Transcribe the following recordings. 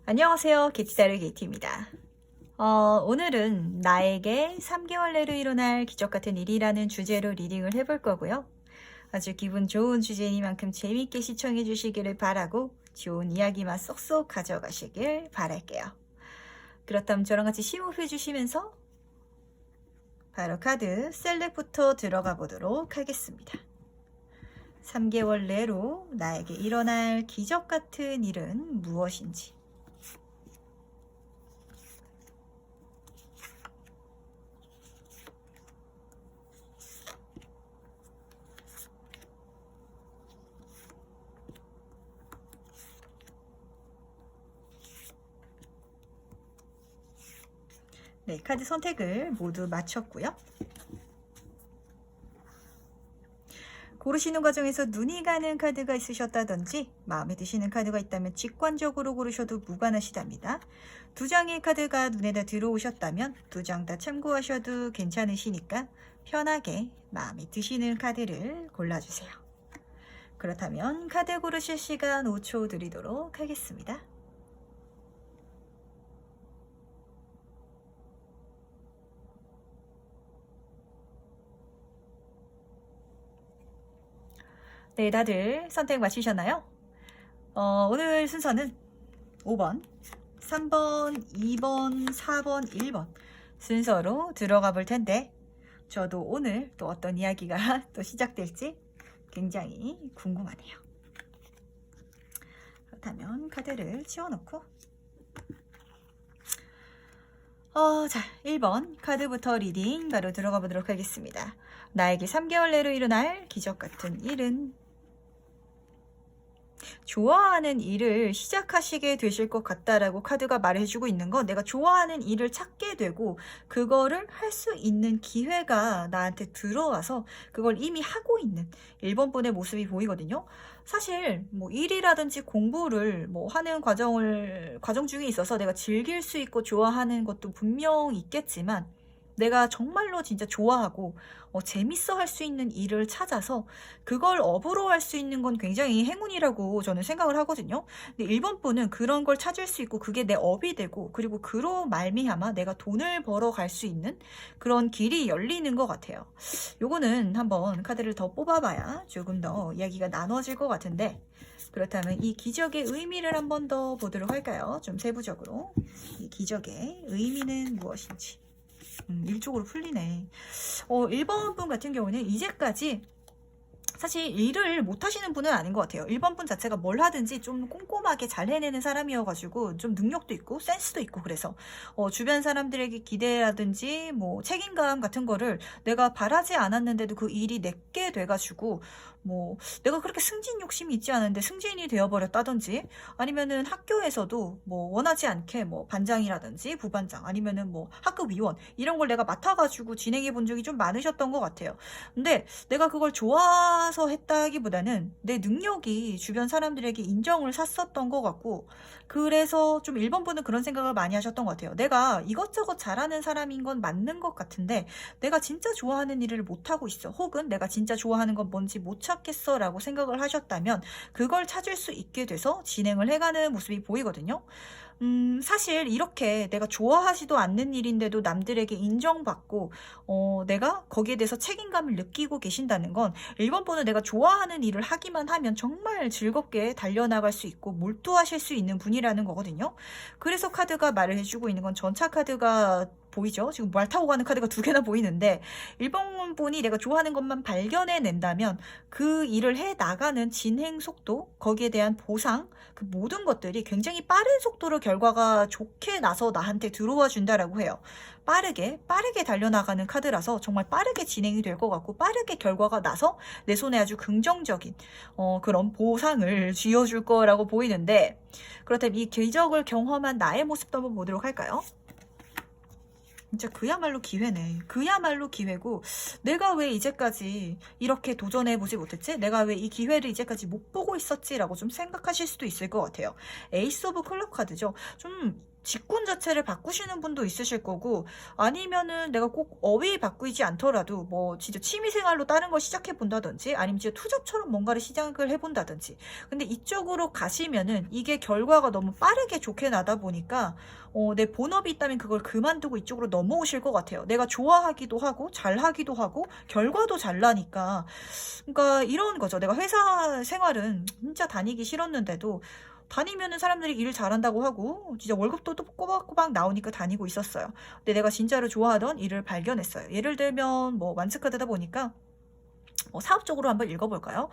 안녕하세요. 게티다르 게티입니다. 오늘은 나에게 3개월 내로 일어날 기적같은 일이라는 주제로 리딩을 해볼 거고요. 아주 기분 좋은 주제이니만큼 재밌게 시청해 주시기를 바라고 좋은 이야기만 쏙쏙 가져가시길 바랄게요. 그렇다면 저랑 같이 심호흡해 주시면서 바로 카드 셀렉부터 들어가 보도록 하겠습니다. 3개월 내로 나에게 일어날 기적같은 일은 무엇인지. 네, 카드 선택을 모두 마쳤고요. 고르시는 과정에서 눈이 가는 카드가 있으셨다든지 마음에 드시는 카드가 있다면 직관적으로 고르셔도 무관하시답니다. 두 장의 카드가 눈에다 들어오셨다면 두 장 다 참고하셔도 괜찮으시니까 편하게 마음에 드시는 카드를 골라주세요. 그렇다면 카드 고르실 시간 5초 드리도록 하겠습니다. 네, 다들 선택 마치셨나요? 오늘 순서는 5번, 3번, 2번, 4번, 1번 순서로 들어가 볼 텐데 저도 오늘 또 어떤 이야기가 또 시작될지 굉장히 궁금하네요. 그렇다면 카드를 치워놓고 자, 1번 카드부터 리딩 바로 들어가 보도록 하겠습니다. 나에게 3개월 내로 일어날 기적같은 일은 좋아하는 일을 시작하시게 되실 것 같다라고 카드가 말해주고 있는 건 내가 좋아하는 일을 찾게 되고 그거를 할 수 있는 기회가 나한테 들어와서 그걸 이미 하고 있는 1번 분의 모습이 보이거든요. 사실 뭐 일이라든지 공부를 뭐 하는 과정 중에 있어서 내가 즐길 수 있고 좋아하는 것도 분명 있겠지만 내가 정말로 진짜 좋아하고 재밌어 할 수 있는 일을 찾아서 그걸 업으로 할 수 있는 건 굉장히 행운이라고 저는 생각을 하거든요. 근데 1번 분은 그런 걸 찾을 수 있고 그게 내 업이 되고 그리고 그로 말미암아 내가 돈을 벌어 갈 수 있는 그런 길이 열리는 것 같아요. 요거는 한번 카드를 더 뽑아봐야 조금 더 이야기가 나눠질 것 같은데 그렇다면 이 기적의 의미를 한번 더 보도록 할까요? 좀 세부적으로 이 기적의 의미는 무엇인지. 일쪽으로 풀리네. 1번 분 같은 경우는 이제까지 사실 일을 못 하시는 분은 아닌 것 같아요. 1번 분 자체가 뭘 하든지 좀 꼼꼼하게 잘 해내는 사람이어가지고 좀 능력도 있고 센스도 있고 그래서 주변 사람들에게 기대라든지 뭐 책임감 같은 거를 내가 바라지 않았는데도 그 일이 내게 돼가지고 뭐 내가 그렇게 승진 욕심이 있지 않은데 승진이 되어버렸다든지 아니면은 학교에서도 뭐 원하지 않게 뭐 반장이라든지 부반장 아니면은 뭐 학급 위원 이런 걸 내가 맡아가지고 진행해 본 적이 좀 많으셨던 것 같아요. 근데 내가 그걸 좋아서 했다기보다는 내 능력이 주변 사람들에게 인정을 샀었던 것 같고 그래서 좀 1번 분은 그런 생각을 많이 하셨던 것 같아요. 내가 이것저것 잘하는 사람인 건 맞는 것 같은데 내가 진짜 좋아하는 일을 못하고 있어. 혹은 내가 진짜 좋아하는 건 뭔지 못 찾겠어 라고 생각을 하셨다면 그걸 찾을 수 있게 돼서 진행을 해가는 모습이 보이거든요. 사실 이렇게 내가 좋아하지도 않는 일인데도 남들에게 인정받고 내가 거기에 대해서 책임감을 느끼고 계신다는 건 1번 분은 내가 좋아하는 일을 하기만 하면 정말 즐겁게 달려나갈 수 있고 몰두하실 수 있는 분이라는 거거든요. 그래서 카드가 말을 해주고 있는 건 전차 카드가 보이죠? 지금 말 타고 가는 카드가 두 개나 보이는데 1번 분이 내가 좋아하는 것만 발견해낸다면 그 일을 해나가는 진행 속도, 거기에 대한 보상, 그 모든 것들이 굉장히 빠른 속도로 결과가 좋게 나서 나한테 들어와 준다라고 해요. 빠르게 달려나가는 카드라서 정말 빠르게 진행이 될 것 같고 빠르게 결과가 나서 내 손에 아주 긍정적인 그런 보상을 쥐어줄 거라고 보이는데 그렇다면 이 기적을 경험한 나의 모습도 한번 보도록 할까요? 진짜 그야말로 기회네. 그야말로 기회고 내가 왜 이제까지 이렇게 도전해보지 못했지? 내가 왜 이 기회를 이제까지 못 보고 있었지? 라고 좀 생각하실 수도 있을 것 같아요. 에이스 오브 클럽 카드죠. 좀 직군 자체를 바꾸시는 분도 있으실 거고, 아니면은 내가 꼭 어휘 바꾸지 않더라도 뭐 진짜 취미생활로 다른 걸 시작해 본다든지, 아니면 진짜 투잡처럼 뭔가를 시작을 해 본다든지. 근데 이쪽으로 가시면은 이게 결과가 너무 빠르게 좋게 나다 보니까 내 본업이 있다면 그걸 그만두고 이쪽으로 넘어오실 것 같아요. 내가 좋아하기도 하고 잘하기도 하고 결과도 잘 나니까. 그러니까 이런 거죠. 내가 회사 생활은 진짜 다니기 싫었는데도 다니면은 사람들이 일 잘한다고 하고 진짜 월급도 또 꼬박꼬박 나오니까 다니고 있었어요. 근데 내가 진짜로 좋아하던 일을 발견했어요. 예를 들면 뭐 완스카드다 보니까 사업적으로 한번 읽어볼까요?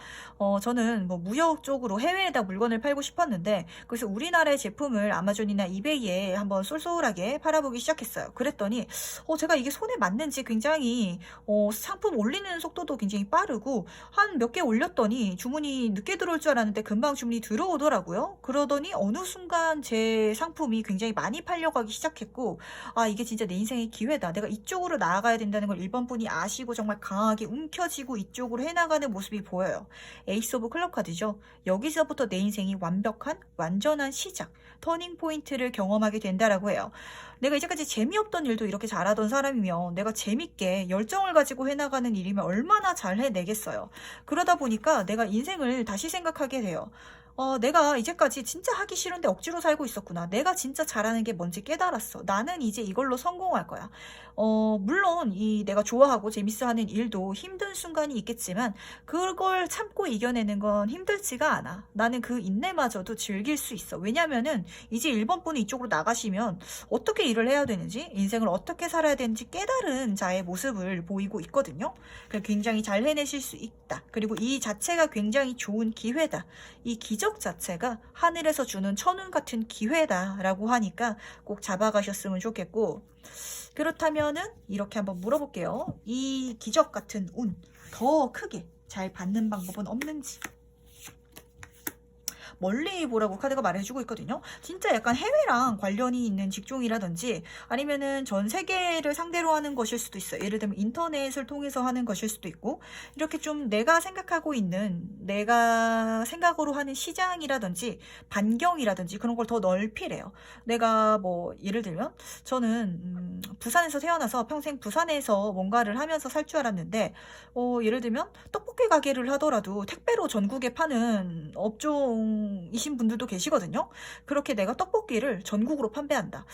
저는 뭐 무역 쪽으로 해외에다 물건을 팔고 싶었는데, 그래서 우리나라의 제품을 아마존이나 이베이에 한번 쏠쏠하게 팔아보기 시작했어요. 그랬더니 제가 이게 손에 맞는지 굉장히 상품 올리는 속도도 굉장히 빠르고, 한 몇 개 올렸더니 주문이 늦게 들어올 줄 알았는데 금방 주문이 들어오더라고요. 그러더니 어느 순간 제 상품이 굉장히 많이 팔려가기 시작했고, 아, 이게 진짜 내 인생의 기회다. 내가 이쪽으로 나아가야 된다는 걸 일본 분이 아시고 정말 강하게 움켜쥐고 이쪽으로 해나가는 모습이 보여요. 에이스 오브 클럽 카드죠. 여기서부터 내 인생이 완벽한 완전한 시작, 터닝 포인트를 경험하게 된다라고 해요. 내가 이제까지 재미없던 일도 이렇게 잘하던 사람이면 내가 재밌게 열정을 가지고 해나가는 일이면 얼마나 잘 해내겠어요. 그러다 보니까 내가 인생을 다시 생각하게 돼요. 내가 이제까지 진짜 하기 싫은데 억지로 살고 있었구나. 내가 진짜 잘하는 게 뭔지 깨달았어. 나는 이제 이걸로 성공할 거야. 물론 내가 좋아하고 재밌어 하는 일도 힘든 순간이 있겠지만 그걸 참고 이겨내는 건 힘들지가 않아. 나는 그 인내마저도 즐길 수 있어. 왜냐면은 이제 일본 분이 이쪽으로 나가시면 어떻게 일을 해야 되는지, 인생을 어떻게 살아야 되는지 깨달은 자의 모습을 보이고 있거든요. 굉장히 잘 해내실 수 있다. 그리고 이 자체가 굉장히 좋은 기회다. 이 기적 자체가 하늘에서 주는 천운 같은 기회다라고 하니까 꼭 잡아가셨으면 좋겠고, 그렇다면은 이렇게 한번 물어볼게요. 이 기적 같은 운 더 크게 잘 받는 방법은 없는지. 멀리 보라고 카드가 말해주고 있거든요. 진짜 약간 해외랑 관련이 있는 직종이라든지, 아니면은 전 세계를 상대로 하는 것일 수도 있어요. 예를 들면 인터넷을 통해서 하는 것일 수도 있고, 이렇게 좀 내가 생각하고 있는, 내가 생각으로 하는 시장이라든지 반경이라든지 그런 걸 더 넓히래요. 내가 뭐 예를 들면 저는 부산에서 태어나서 평생 부산에서 뭔가를 하면서 살 줄 알았는데, 예를 들면 떡볶이 가게를 하더라도 택배로 전국에 파는 업종이신 분들도 계시거든요. 그렇게 내가 떡볶이를 전국으로 판매한다.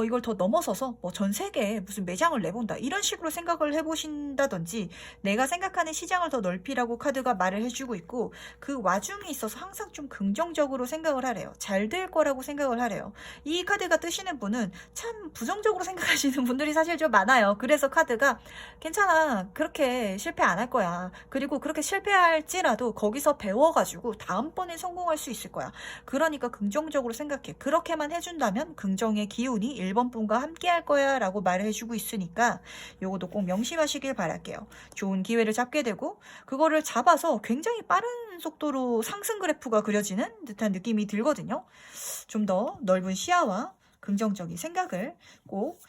이걸 더 넘어서서 뭐 전 세계에 무슨 매장을 내본다. 이런 식으로 생각을 해보신다든지, 내가 생각하는 시장을 더 넓히라고 카드가 말을 해주고 있고, 그 와중에 있어서 항상 좀 긍정적으로 생각을 하래요. 잘 될 거라고 생각을 하래요. 이 카드가 뜨시는 분은 참 부정적으로 생각하시는 분들이 사실 좀 많아요. 그래서 카드가 괜찮아. 그렇게 실패 안 할 거야. 그리고 그렇게 실패할지라도 거기서 배워가지고 다음번에 성공할 수 있을 거야. 그러니까 긍정적으로 생각해. 그렇게만 해준다면 긍정의 기운이 1번 분과 함께 할 거야 라고 말을 해주고 있으니까 요것도 꼭 명심하시길 바랄게요. 좋은 기회를 잡게 되고, 그거를 잡아서 굉장히 빠른 속도로 상승 그래프가 그려지는 듯한 느낌이 들거든요. 좀 더 넓은 시야와 긍정적인 생각을 꼭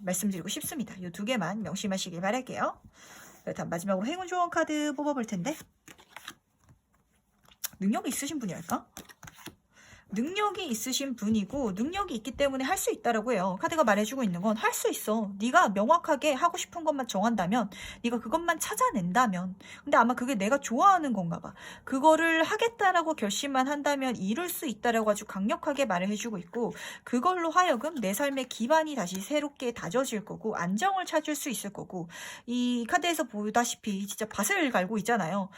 말씀드리고 싶습니다. 이 두 개만 명심하시길 바랄게요. 다음 마지막으로 행운 조언 카드 뽑아볼 텐데, 능력이 있으신 분이랄까? 능력이 있으신 분이고, 능력이 있기 때문에 할 수 있다라고 해요. 카드가 말해주고 있는 건 할 수 있어. 네가 명확하게 하고 싶은 것만 정한다면, 네가 그것만 찾아낸다면. 근데 아마 그게 내가 좋아하는 건가 봐. 그거를 하겠다라고 결심만 한다면 이룰 수 있다라고 아주 강력하게 말을 해주고 있고, 그걸로 하여금 내 삶의 기반이 다시 새롭게 다져질 거고, 안정을 찾을 수 있을 거고, 이 카드에서 보다시피 진짜 밭을 갈고 있잖아요.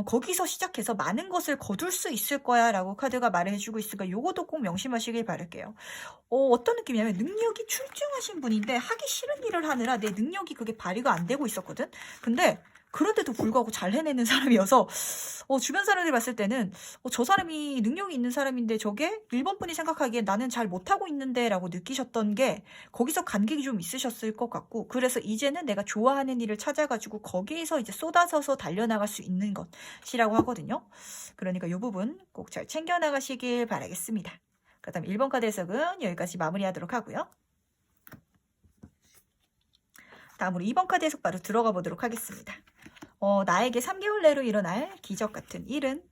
거기서 시작해서 많은 것을 거둘 수 있을 거야 라고 카드가 말해주고 있으니까 요것도 꼭 명심하시길 바랄게요. 어떤 느낌이냐면, 능력이 출중하신 분인데 하기 싫은 일을 하느라 내 능력이 그게 발휘가 안 되고 있었거든. 근데 그런데도 불구하고 잘 해내는 사람이어서 주변 사람들이 봤을 때는 저 사람이 능력이 있는 사람인데 저게 1번 분이 생각하기에 나는 잘 못하고 있는데 라고 느끼셨던 게 거기서 간격이 좀 있으셨을 것 같고, 그래서 이제는 내가 좋아하는 일을 찾아가지고 거기에서 이제 쏟아져서 달려나갈 수 있는 것이라고 하거든요. 그러니까 이 부분 꼭 잘 챙겨나가시길 바라겠습니다. 그다음 1번 카드 해석은 여기까지 마무리하도록 하고요. 다음으로 2번 카드 해석 바로 들어가 보도록 하겠습니다. 나에게 3개월 내로 일어날 기적 같은 일은,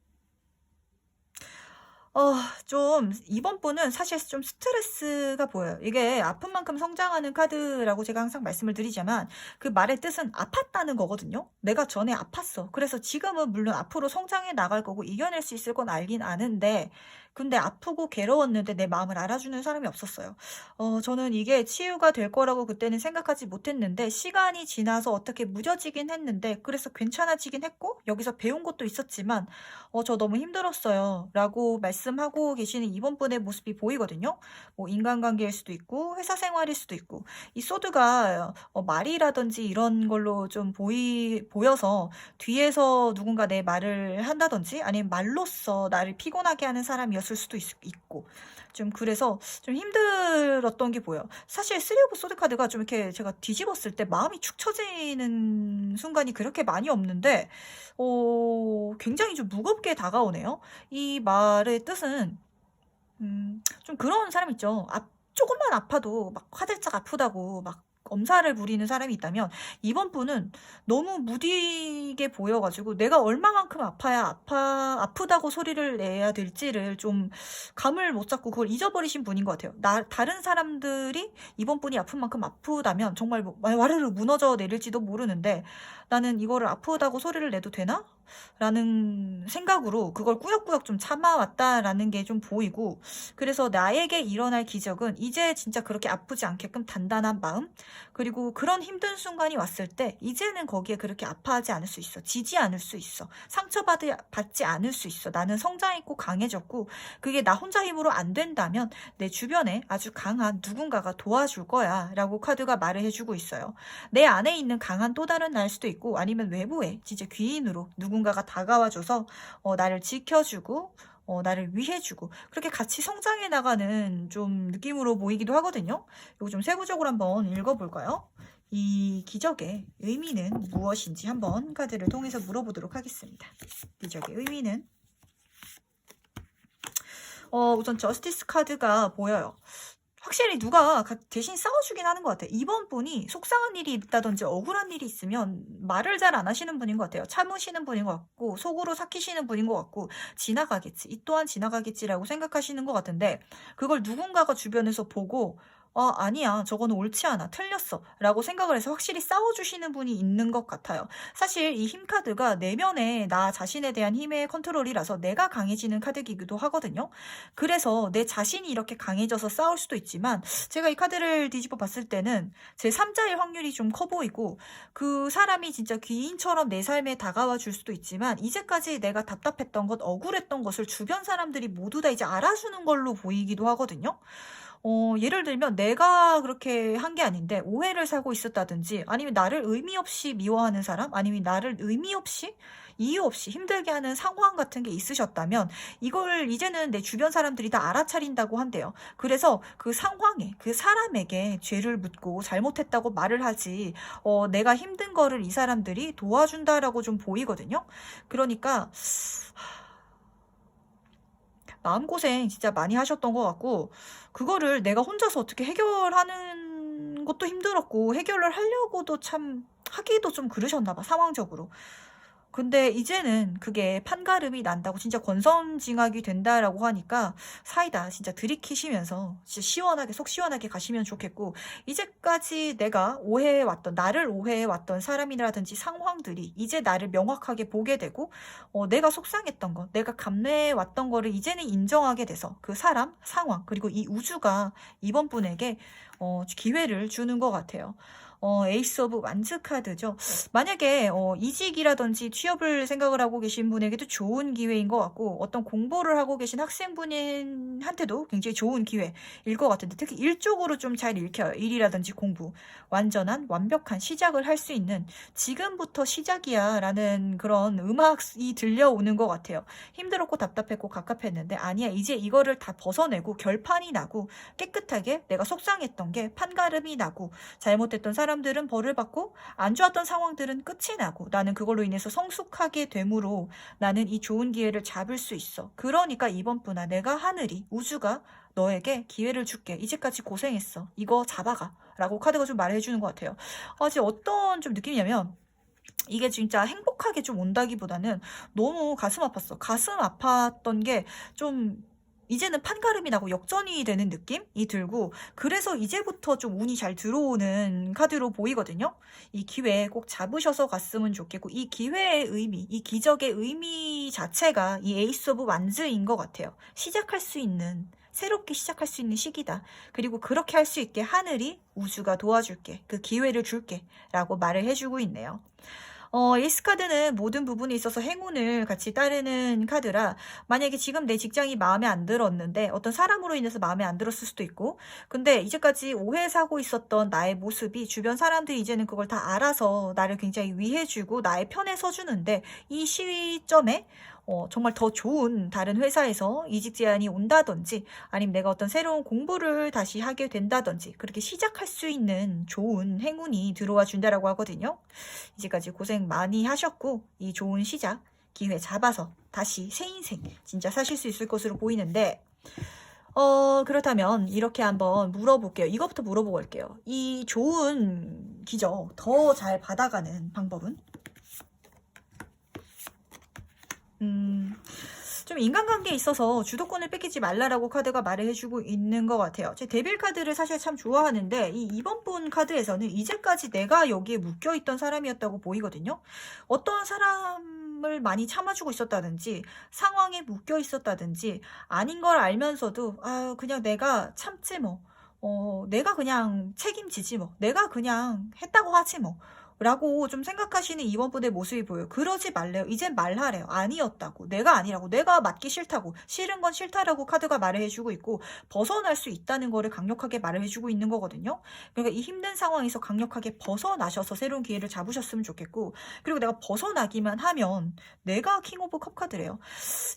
좀 이번 분은 사실 좀 스트레스가 보여요. 이게 아픈 만큼 성장하는 카드라고 제가 항상 말씀을 드리지만 그 말의 뜻은 아팠다는 거거든요. 내가 전에 아팠어. 그래서 지금은 물론 앞으로 성장해 나갈 거고 이겨낼 수 있을 건 알긴 아는데 근데 아프고 괴로웠는데 내 마음을 알아주는 사람이 없었어요. 저는 이게 치유가 될 거라고 그때는 생각하지 못했는데 시간이 지나서 어떻게 무뎌지긴 했는데 그래서 괜찮아지긴 했고 여기서 배운 것도 있었지만 저 너무 힘들었어요. 라고 말씀하고 계시는 이번 분의 모습이 보이거든요. 뭐 인간관계일 수도 있고 회사 생활일 수도 있고 이 소드가 말이라든지 이런 걸로 좀 보여서 뒤에서 누군가 내 말을 한다든지 아니면 말로써 나를 피곤하게 하는 사람이었을 수도 있고 좀 그래서 좀 힘들었던 게 보여요. 사실 쓰리 오브 소드 카드가 좀 이렇게 제가 뒤집었을 때 마음이 축 처지는 순간이 그렇게 많이 없는데 굉장히 좀 무겁게 다가오네요. 이 말의 뜻은 좀 그런 사람 있죠. 조금만 아파도 막 화들짝 아프다고 막 엄살을 부리는 사람이 있다면 이번 분은 너무 무디게 보여가지고 내가 얼마만큼 아파야 아프다고 소리를 내야 될지를 좀 감을 못 잡고 그걸 잊어버리신 분인 것 같아요. 다른 사람들이 이번 분이 아픈 만큼 아프다면 정말 뭐 와르르 무너져 내릴지도 모르는데 나는 이거를 아프다고 소리를 내도 되나? 라는 생각으로 그걸 꾸역꾸역 좀 참아왔다라는 게 좀 보이고 그래서 나에게 일어날 기적은 이제 진짜 그렇게 아프지 않게끔 단단한 마음 그리고 그런 힘든 순간이 왔을 때 이제는 거기에 그렇게 아파하지 않을 수 있어. 지지 않을 수 있어. 상처받지 않을 수 있어. 나는 성장했고 강해졌고 그게 나 혼자 힘으로 안 된다면 내 주변에 아주 강한 누군가가 도와줄 거야 라고 카드가 말을 해주고 있어요. 내 안에 있는 강한 또 다른 날 수도 있고 아니면 외부에 진짜 귀인으로 누군가가 다가와줘서 나를 지켜주고 나를 위해주고 그렇게 같이 성장해 나가는 좀 느낌으로 보이기도 하거든요. 이거 좀 세부적으로 한번 읽어볼까요? 이 기적의 의미는 무엇인지 한번 카드를 통해서 물어보도록 하겠습니다. 기적의 의미는 우선 저스티스 카드가 보여요. 확실히 누가 대신 싸워주긴 하는 것 같아요. 이번 분이 속상한 일이 있다든지 억울한 일이 있으면 말을 잘 안 하시는 분인 것 같아요. 참으시는 분인 것 같고 속으로 삭히시는 분인 것 같고 지나가겠지. 이 또한 지나가겠지라고 생각하시는 것 같은데 그걸 누군가가 주변에서 보고 아니야. 저거는 옳지 않아. 틀렸어. 라고 생각을 해서 확실히 싸워주시는 분이 있는 것 같아요. 사실 이 힘 카드가 내면의 나 자신에 대한 힘의 컨트롤이라서 내가 강해지는 카드이기도 하거든요. 그래서 내 자신이 이렇게 강해져서 싸울 수도 있지만 제가 이 카드를 뒤집어 봤을 때는 제 3자의 확률이 좀 커 보이고 그 사람이 진짜 귀인처럼 내 삶에 다가와 줄 수도 있지만 이제까지 내가 답답했던 것, 억울했던 것을 주변 사람들이 모두 다 이제 알아주는 걸로 보이기도 하거든요. 예를 들면 내가 그렇게 한 게 아닌데 오해를 사고 있었다든지 아니면 나를 의미 없이 미워하는 사람 아니면 나를 의미 없이 이유 없이 힘들게 하는 상황 같은 게 있으셨다면 이걸 이제는 내 주변 사람들이 다 알아차린다고 한대요. 그래서 그 상황에 그 사람에게 죄를 묻고 잘못했다고 말을 하지 내가 힘든 거를 이 사람들이 도와준다라고 좀 보이거든요. 그러니까 마음고생 진짜 많이 하셨던 것 같고 그거를 내가 혼자서 어떻게 해결하는 것도 힘들었고 해결을 하려고도 참 하기도 좀 그러셨나 봐 상황적으로. 근데 이제는 그게 판가름이 난다고 진짜 권선징악이 된다라고 하니까 사이다 진짜 들이키시면서 진짜 시원하게 속 시원하게 가시면 좋겠고 이제까지 내가 오해해왔던 나를 오해해왔던 사람이라든지 상황들이 이제 나를 명확하게 보게 되고 내가 속상했던 거 내가 감내해왔던 거를 이제는 인정하게 돼서 그 사람 상황 그리고 이 우주가 이번 분에게 기회를 주는 것 같아요. 에이스 오브 완즈 카드죠. 만약에 이직이라든지 취업을 생각을 하고 계신 분에게도 좋은 기회인 것 같고 어떤 공부를 하고 계신 학생분한테도 굉장히 좋은 기회일 것 같은데 특히 일 쪽으로 좀 잘 읽혀요. 일이라든지 공부. 완전한 완벽한 시작을 할 수 있는 지금부터 시작이야 라는 그런 음악이 들려오는 것 같아요. 힘들었고 답답했고 갑갑했는데 아니야 이제 이거를 다 벗어내고 결판이 나고 깨끗하게 내가 속상했던 게 판가름이 나고 잘못했던 사람들은 벌을 받고 안 좋았던 상황들은 끝이 나고 나는 그걸로 인해서 성숙하게 되므로 나는 이 좋은 기회를 잡을 수 있어. 그러니까 이번 분아 내가 하늘이 우주가 너에게 기회를 줄게. 이제까지 고생했어. 이거 잡아가. 라고 카드가 좀 말해주는 것 같아요. 지금 어떤 좀 느낌이냐면 이게 진짜 행복하게 좀 온다기보다는 너무 가슴 아팠어. 가슴 아팠던 게 좀 이제는 판가름이 나고 역전이 되는 느낌이 들고, 그래서 이제부터 좀 운이 잘 들어오는 카드로 보이거든요. 이 기회 꼭 잡으셔서 갔으면 좋겠고, 이 기회의 의미, 이 기적의 의미 자체가 이 에이스 오브 완즈인 것 같아요. 시작할 수 있는, 새롭게 시작할 수 있는 시기다. 그리고 그렇게 할 수 있게 하늘이, 우주가 도와줄게, 그 기회를 줄게 라고 말을 해주고 있네요. 에이스 카드는 모든 부분에 있어서 행운을 같이 따르는 카드라, 만약에 지금 내 직장이 마음에 안 들었는데 어떤 사람으로 인해서 마음에 안 들었을 수도 있고, 근데 이제까지 오해 사고 있었던 나의 모습이 주변 사람들이 이제는 그걸 다 알아서 나를 굉장히 위해주고 나의 편에 서주는데, 이 시점에 정말 더 좋은 다른 회사에서 이직 제안이 온다든지, 아니면 내가 어떤 새로운 공부를 다시 하게 된다든지, 그렇게 시작할 수 있는 좋은 행운이 들어와 준다라고 하거든요. 이제까지 고생 많이 하셨고, 이 좋은 시작, 기회 잡아서 다시 새 인생 진짜 사실 수 있을 것으로 보이는데, 그렇다면 이렇게 한번 물어볼게요. 이것부터 물어보고 올게요. 이 좋은 기적 더 잘 받아가는 방법은? 좀 인간관계에 있어서 주도권을 뺏기지 말라라고 카드가 말을 해주고 있는 것 같아요. 제 데빌 카드를 사실 참 좋아하는데, 이 2번 분 카드에서는 이제까지 내가 여기에 묶여있던 사람이었다고 보이거든요. 어떤 사람을 많이 참아주고 있었다든지, 상황에 묶여 있었다든지, 아닌 걸 알면서도 그냥 내가 참지 뭐, 내가 그냥 책임지지 뭐, 내가 그냥 했다고 하지 뭐 라고 좀 생각하시는 2번 분의 모습이 보여요. 그러지 말래요. 이젠 말하래요. 아니었다고. 내가 아니라고. 내가 맞기 싫다고. 싫은 건 싫다라고 카드가 말을 해주고 있고, 벗어날 수 있다는 거를 강력하게 말을 해주고 있는 거거든요. 그러니까 이 힘든 상황에서 강력하게 벗어나셔서 새로운 기회를 잡으셨으면 좋겠고, 그리고 내가 벗어나기만 하면 내가 킹 오브 컵 카드래요.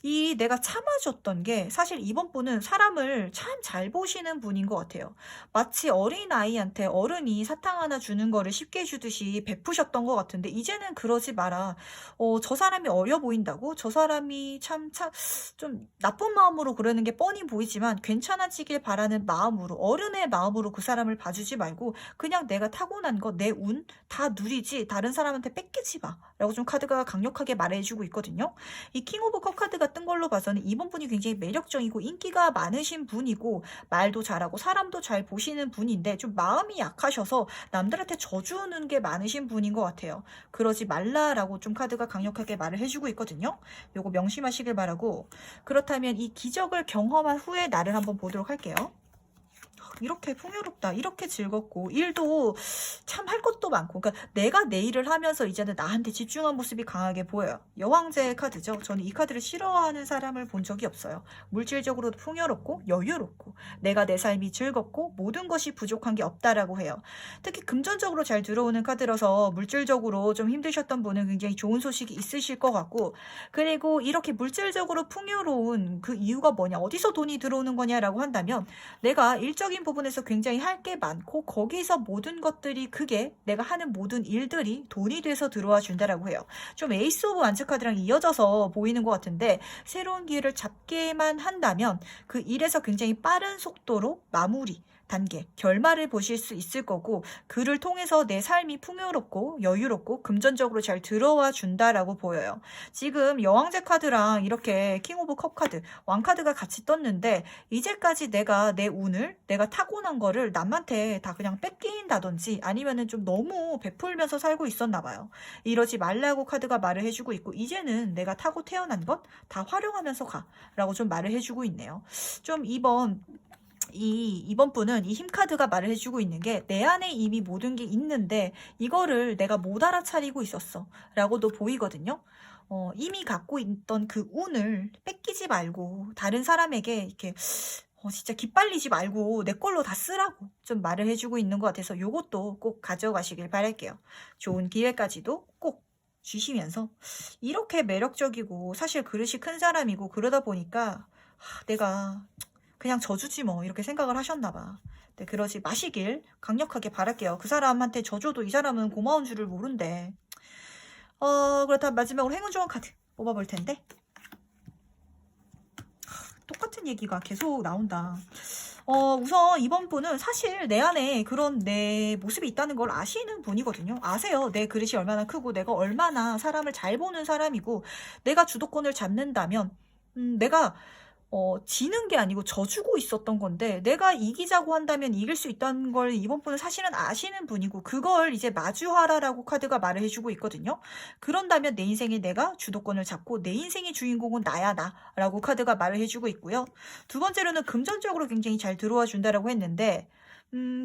이 내가 참아줬던 게, 사실 2번 분은 사람을 참 잘 보시는 분인 것 같아요. 마치 어린아이한테 어른이 사탕 하나 주는 거를 쉽게 주듯이 베푸셨던 것 같은데, 이제는 그러지 마라. 저 사람이 어려 보인다고? 저 사람이 참 좀 나쁜 마음으로 그러는 게 뻔히 보이지만, 괜찮아지길 바라는 마음으로, 어른의 마음으로 그 사람을 봐주지 말고, 그냥 내가 타고난 거, 내 운 다 누리지, 다른 사람한테 뺏기지 마 라고 좀 카드가 강력하게 말해주고 있거든요. 이 킹 오브 컵 카드가 뜬 걸로 봐서는 이번 분이 굉장히 매력적이고 인기가 많으신 분이고, 말도 잘하고 사람도 잘 보시는 분인데, 좀 마음이 약하셔서 남들한테 져주는 게 많으신 분인 것 같아요. 그러지 말라라고 좀 카드가 강력하게 말을 해주고 있거든요. 요거 명심하시길 바라고, 그렇다면 이 기적을 경험한 후에 나를 한번 보도록 할게요. 이렇게 풍요롭다, 이렇게 즐겁고, 일도 참 할 것도 많고, 그러니까 내가 내 일을 하면서 이제는 나한테 집중한 모습이 강하게 보여요. 여왕제 카드죠. 저는 이 카드를 싫어하는 사람을 본 적이 없어요. 물질적으로도 풍요롭고 여유롭고, 내가 내 삶이 즐겁고 모든 것이 부족한 게 없다라고 해요. 특히 금전적으로 잘 들어오는 카드라서 물질적으로 좀 힘드셨던 분은 굉장히 좋은 소식이 있으실 것 같고, 그리고 이렇게 물질적으로 풍요로운 그 이유가 뭐냐, 어디서 돈이 들어오는 거냐라고 한다면, 내가 일적인 부분에서 굉장히 할 게 많고, 거기서 모든 것들이, 그게 내가 하는 모든 일들이 돈이 돼서 들어와 준다라고 해요. 좀 에이스 오브 완즈 카드랑 이어져서 보이는 것 같은데, 새로운 기회를 잡게만 한다면 그 일에서 굉장히 빠른 속도로 마무리 단계, 결말을 보실 수 있을 거고, 그를 통해서 내 삶이 풍요롭고 여유롭고 금전적으로 잘 들어와 준다라고 보여요. 지금 여왕제 카드랑 이렇게 킹 오브 컵 카드, 왕 카드가 같이 떴는데, 이제까지 내가 내 운을, 내가 타고난 거를 남한테 다 그냥 뺏긴다든지, 아니면은 좀 너무 베풀면서 살고 있었나 봐요. 이러지 말라고 카드가 말을 해주고 있고, 이제는 내가 타고 태어난 것 다 활용하면서 가 라고 좀 말을 해주고 있네요. 좀 이번 분은 이 힘카드가 말을 해주고 있는 게, 내 안에 이미 모든 게 있는데 이거를 내가 못 알아차리고 있었어 라고도 보이거든요. 이미 갖고 있던 그 운을 뺏기지 말고, 다른 사람에게 이렇게 진짜 기빨리지 말고 내 걸로 다 쓰라고 좀 말을 해주고 있는 것 같아서, 요것도 꼭 가져가시길 바랄게요. 좋은 기회까지도 꼭 주시면서, 이렇게 매력적이고 사실 그릇이 큰 사람이고, 그러다 보니까 내가 그냥 져주지 뭐 이렇게 생각을 하셨나 봐. 네, 그러지 마시길 강력하게 바랄게요. 그 사람한테 져줘도 이 사람은 고마운 줄을 모른대. 그렇다면 마지막으로 행운 좋은 카드 뽑아볼 텐데, 똑같은 얘기가 계속 나온다. 우선 이번 분은 사실 내 안에 그런 내 모습이 있다는 걸 아시는 분이거든요. 아세요. 내 그릇이 얼마나 크고, 내가 얼마나 사람을 잘 보는 사람이고, 내가 주도권을 잡는다면 내가 지는 게 아니고 져주고 있었던 건데 내가 이기자고 한다면 이길 수 있다는 걸 이번 분은 사실은 아시는 분이고 그걸 이제 마주하라라고 카드가 말을 해주고 있거든요. 그런다면 내 인생에 내가 주도권을 잡고 내 인생의 주인공은 나야 나라고 카드가 말을 해주고 있고요. 두 번째로는 금전적으로 굉장히 잘 들어와 준다라고 했는데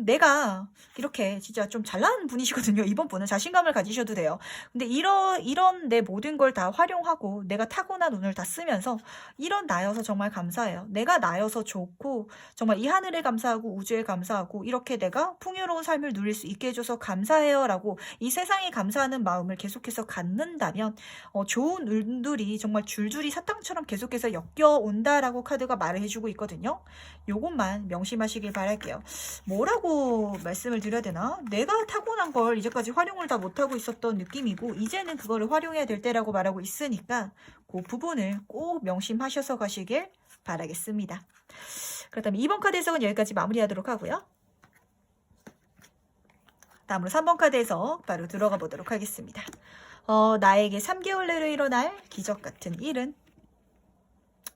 내가 이렇게 진짜 좀 잘나는 분이시거든요. 이번 분은 자신감을 가지셔도 돼요. 근데 이런 내 모든 걸 다 활용하고 내가 타고난 운을 다 쓰면서 이런 나여서 정말 감사해요. 내가 나여서 좋고 정말 이 하늘에 감사하고 우주에 감사하고 이렇게 내가 풍요로운 삶을 누릴 수 있게 해줘서 감사해요 라고 이 세상에 감사하는 마음을 계속해서 갖는다면 좋은 운들이 정말 줄줄이 사탕처럼 계속해서 엮여온다라고 카드가 말을 해주고 있거든요. 요것만 명심하시길 바랄게요. 뭐라고 말씀을 드려야 되나? 내가 타고난 걸 이제까지 활용을 다 못하고 있었던 느낌이고 이제는 그거를 활용해야 될 때라고 말하고 있으니까 그 부분을 꼭 명심하셔서 가시길 바라겠습니다. 그렇다면 2번 카드 해석은 여기까지 마무리하도록 하고요. 다음으로 3번 카드 해석 바로 들어가 보도록 하겠습니다. 나에게 3개월 내로 일어날 기적 같은 일은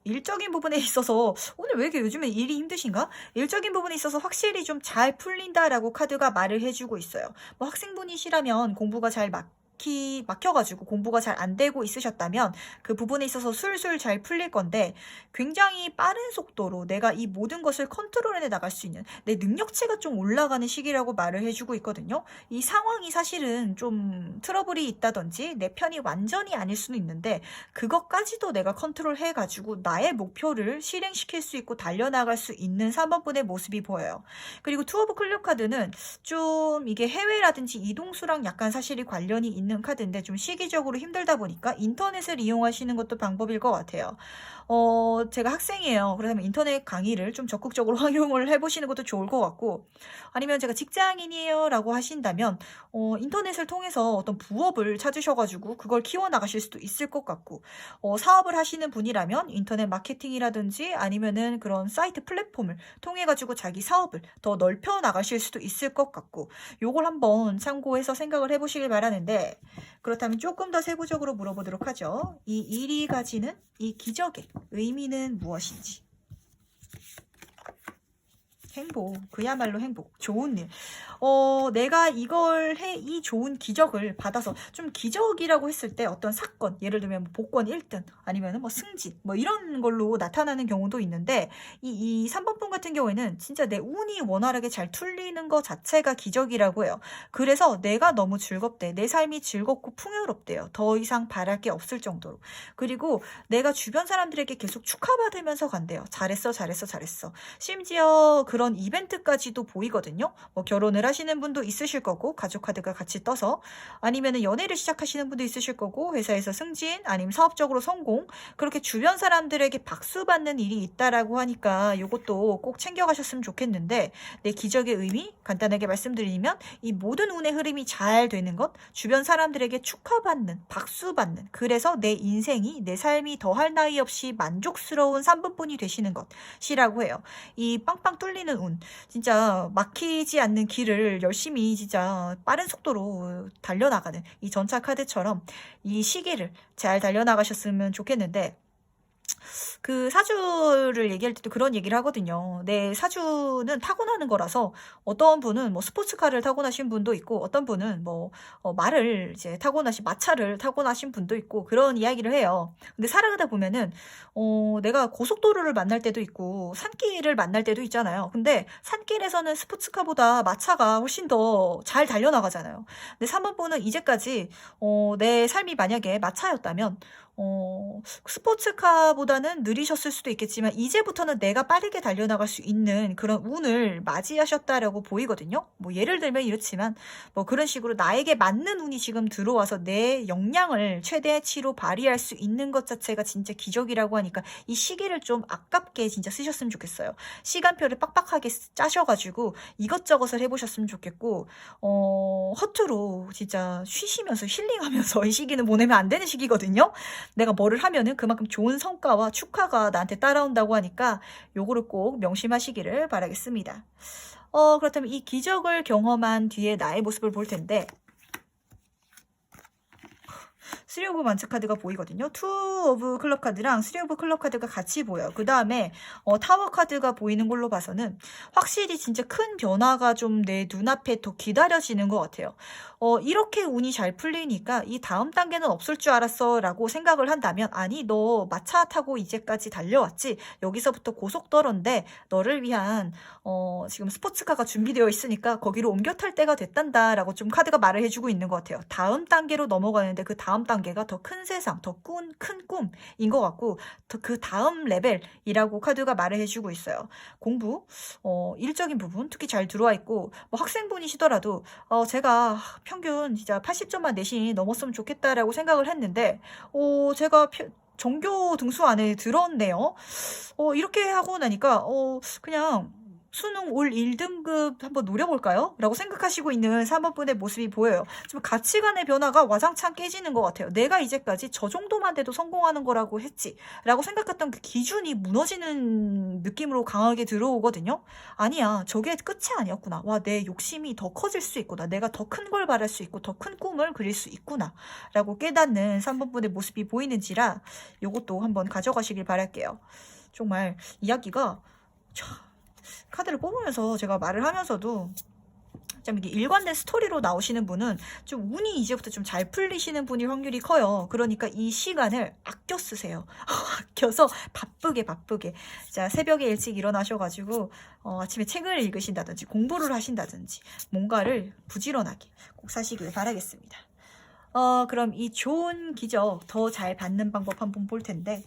일적인 부분에 있어서 오늘 왜 이렇게 요즘에 일이 힘드신가? 일적인 부분에 있어서 확실히 좀 잘 풀린다라고 카드가 말을 해주고 있어요. 뭐 학생분이시라면 공부가 잘 막혀가지고 공부가 잘 안 되고 있으셨다면 그 부분에 있어서 술술 잘 풀릴 건데 굉장히 빠른 속도로 내가 이 모든 것을 컨트롤해 나갈 수 있는 내 능력치가 좀 올라가는 시기라고 말을 해주고 있거든요. 이 상황이 사실은 좀 트러블이 있다든지 내 편이 완전히 아닐 수는 있는데 그것까지도 내가 컨트롤 해가지고 나의 목표를 실행시킬 수 있고 달려나갈 수 있는 3번 분의 모습이 보여요. 그리고 투 오브 클립 카드는 좀 이게 해외라든지 이동수랑 약간 사실이 관련이 있는 카드인데 좀 시기적으로 힘들다 보니까 인터넷을 이용하시는 것도 방법일 것 같아요. 제가 학생이에요. 그렇다면 인터넷 강의를 좀 적극적으로 활용을 해보시는 것도 좋을 것 같고 아니면 제가 직장인이에요 라고 하신다면 인터넷을 통해서 어떤 부업을 찾으셔가지고 그걸 키워나가실 수도 있을 것 같고 사업을 하시는 분이라면 인터넷 마케팅이라든지 아니면은 그런 사이트 플랫폼을 통해가지고 자기 사업을 더 넓혀 나가실 수도 있을 것 같고 요걸 한번 참고해서 생각을 해보시길 바라는데 그렇다면 조금 더 세부적으로 물어보도록 하죠. 이 일이 가지는 이 기적의 의미는 무엇인지. 행복, 그야말로 행복, 좋은 일. 내가 이걸 이 좋은 기적을 받아서 좀 기적이라고 했을 때 어떤 사건, 예를 들면 뭐 복권 1등, 아니면 뭐 승진, 뭐 이런 걸로 나타나는 경우도 있는데, 이 3번 분 같은 경우에는 진짜 내 운이 원활하게 잘 풀리는 것 자체가 기적이라고 해요. 그래서 내가 너무 즐겁대. 내 삶이 즐겁고 풍요롭대요. 더 이상 바랄 게 없을 정도로. 그리고 내가 주변 사람들에게 계속 축하받으면서 간대요. 잘했어, 잘했어, 잘했어. 심지어 그런 이벤트까지도 보이거든요. 뭐 결혼을 하시는 분도 있으실 거고 가족 카드가 같이 떠서 아니면 연애를 시작하시는 분도 있으실 거고 회사에서 승진 아니면 사업적으로 성공 그렇게 주변 사람들에게 박수 받는 일이 있다라고 하니까 이것도 꼭 챙겨가셨으면 좋겠는데 내 기적의 의미 간단하게 말씀드리면 이 모든 운의 흐름이 잘 되는 것 주변 사람들에게 축하받는 박수받는 그래서 내 인생이 내 삶이 더할 나위 없이 만족스러운 3분분이 되시는 것이라고 해요. 이 빵빵 뚫리는 운 진짜 막히지 않는 길을 열심히 진짜 빠른 속도로 달려나가는 이 전차 카드처럼 이 시기를 잘 달려나가셨으면 좋겠는데 그 사주를 얘기할 때도 그런 얘기를 하거든요. 내 사주는 타고나는 거라서 어떤 분은 뭐 스포츠카를 타고나신 분도 있고 어떤 분은 뭐 말을 이제 마차를 타고나신 분도 있고 그런 이야기를 해요. 근데 살아가다 보면은 내가 고속도로를 만날 때도 있고 산길을 만날 때도 있잖아요. 근데 산길에서는 스포츠카보다 마차가 훨씬 더 잘 달려나가잖아요. 근데 3번 분은 이제까지 내 삶이 만약에 마차였다면 스포츠카보다는 느리셨을 수도 있겠지만 이제부터는 내가 빠르게 달려나갈 수 있는 그런 운을 맞이하셨다라고 보이거든요. 뭐 예를 들면 이렇지만 뭐 그런 식으로 나에게 맞는 운이 지금 들어와서 내 역량을 최대치로 발휘할 수 있는 것 자체가 진짜 기적이라고 하니까 이 시기를 좀 아깝게 진짜 쓰셨으면 좋겠어요. 시간표를 빡빡하게 짜셔가지고 이것저것을 해보셨으면 좋겠고 허투루 진짜 쉬시면서 힐링하면서 이 시기는 보내면 안 되는 시기거든요. 내가 뭐를 하면은 그만큼 좋은 성과와 축하가 나한테 따라온다고 하니까 요거를 꼭 명심하시기를 바라겠습니다. 그렇다면 이 기적을 경험한 뒤에 나의 모습을 볼 텐데 3 오브 만츠 카드가 보이거든요. 2 오브 클럽 카드랑 3 오브 클럽 카드가 같이 보여요. 그 다음에 타워 카드가 보이는 걸로 봐서는 확실히 진짜 큰 변화가 좀 내 눈앞에 더 기다려지는 것 같아요. 이렇게 운이 잘 풀리니까 이 다음 단계는 없을 줄 알았어 라고 생각을 한다면, 아니 너 마차 타고 이제까지 달려왔지, 여기서부터 고속도로인데 너를 위한 지금 스포츠카가 준비되어 있으니까 거기로 옮겨 탈 때가 됐단다 라고 좀 카드가 말을 해주고 있는 것 같아요. 다음 단계로 넘어가는데 그 다음 단계가 더 큰 세상, 더 큰 꿈인 것 같고, 그 다음 레벨이라고 카드가 말을 해주고 있어요. 공부, 일적인 부분 특히 잘 들어와 있고, 뭐 학생분이시더라도 제가 평균 진짜 80점만 내신이 넘었으면 좋겠다라고 생각을 했는데 제가 전교 등수 안에 들었네요. 이렇게 하고 나니까 그냥 수능 올 1등급 한번 노려볼까요? 라고 생각하시고 있는 3번 분의 모습이 보여요. 좀 가치관의 변화가 와장창 깨지는 것 같아요. 내가 이제까지 저 정도만 돼도 성공하는 거라고 했지 라고 생각했던 그 기준이 무너지는 느낌으로 강하게 들어오거든요. 아니야, 저게 끝이 아니었구나. 와, 내 욕심이 더 커질 수 있구나. 내가 더 큰 걸 바랄 수 있고 더 큰 꿈을 그릴 수 있구나 라고 깨닫는 3번 분의 모습이 보이는지라 요것도 한번 가져가시길 바랄게요. 정말 이야기가 카드를 뽑으면서 제가 말을 하면서도 좀 이게 일관된 스토리로 나오시는 분은 좀 운이 이제부터 좀 잘 풀리시는 분이 확률이 커요. 그러니까 이 시간을 아껴 쓰세요. 아껴서 바쁘게 자, 새벽에 일찍 일어나셔가지고 아침에 책을 읽으신다든지 공부를 하신다든지 뭔가를 부지런하게 꼭 사시길 바라겠습니다. 그럼 이 좋은 기적 더 잘 받는 방법 한번 볼 텐데,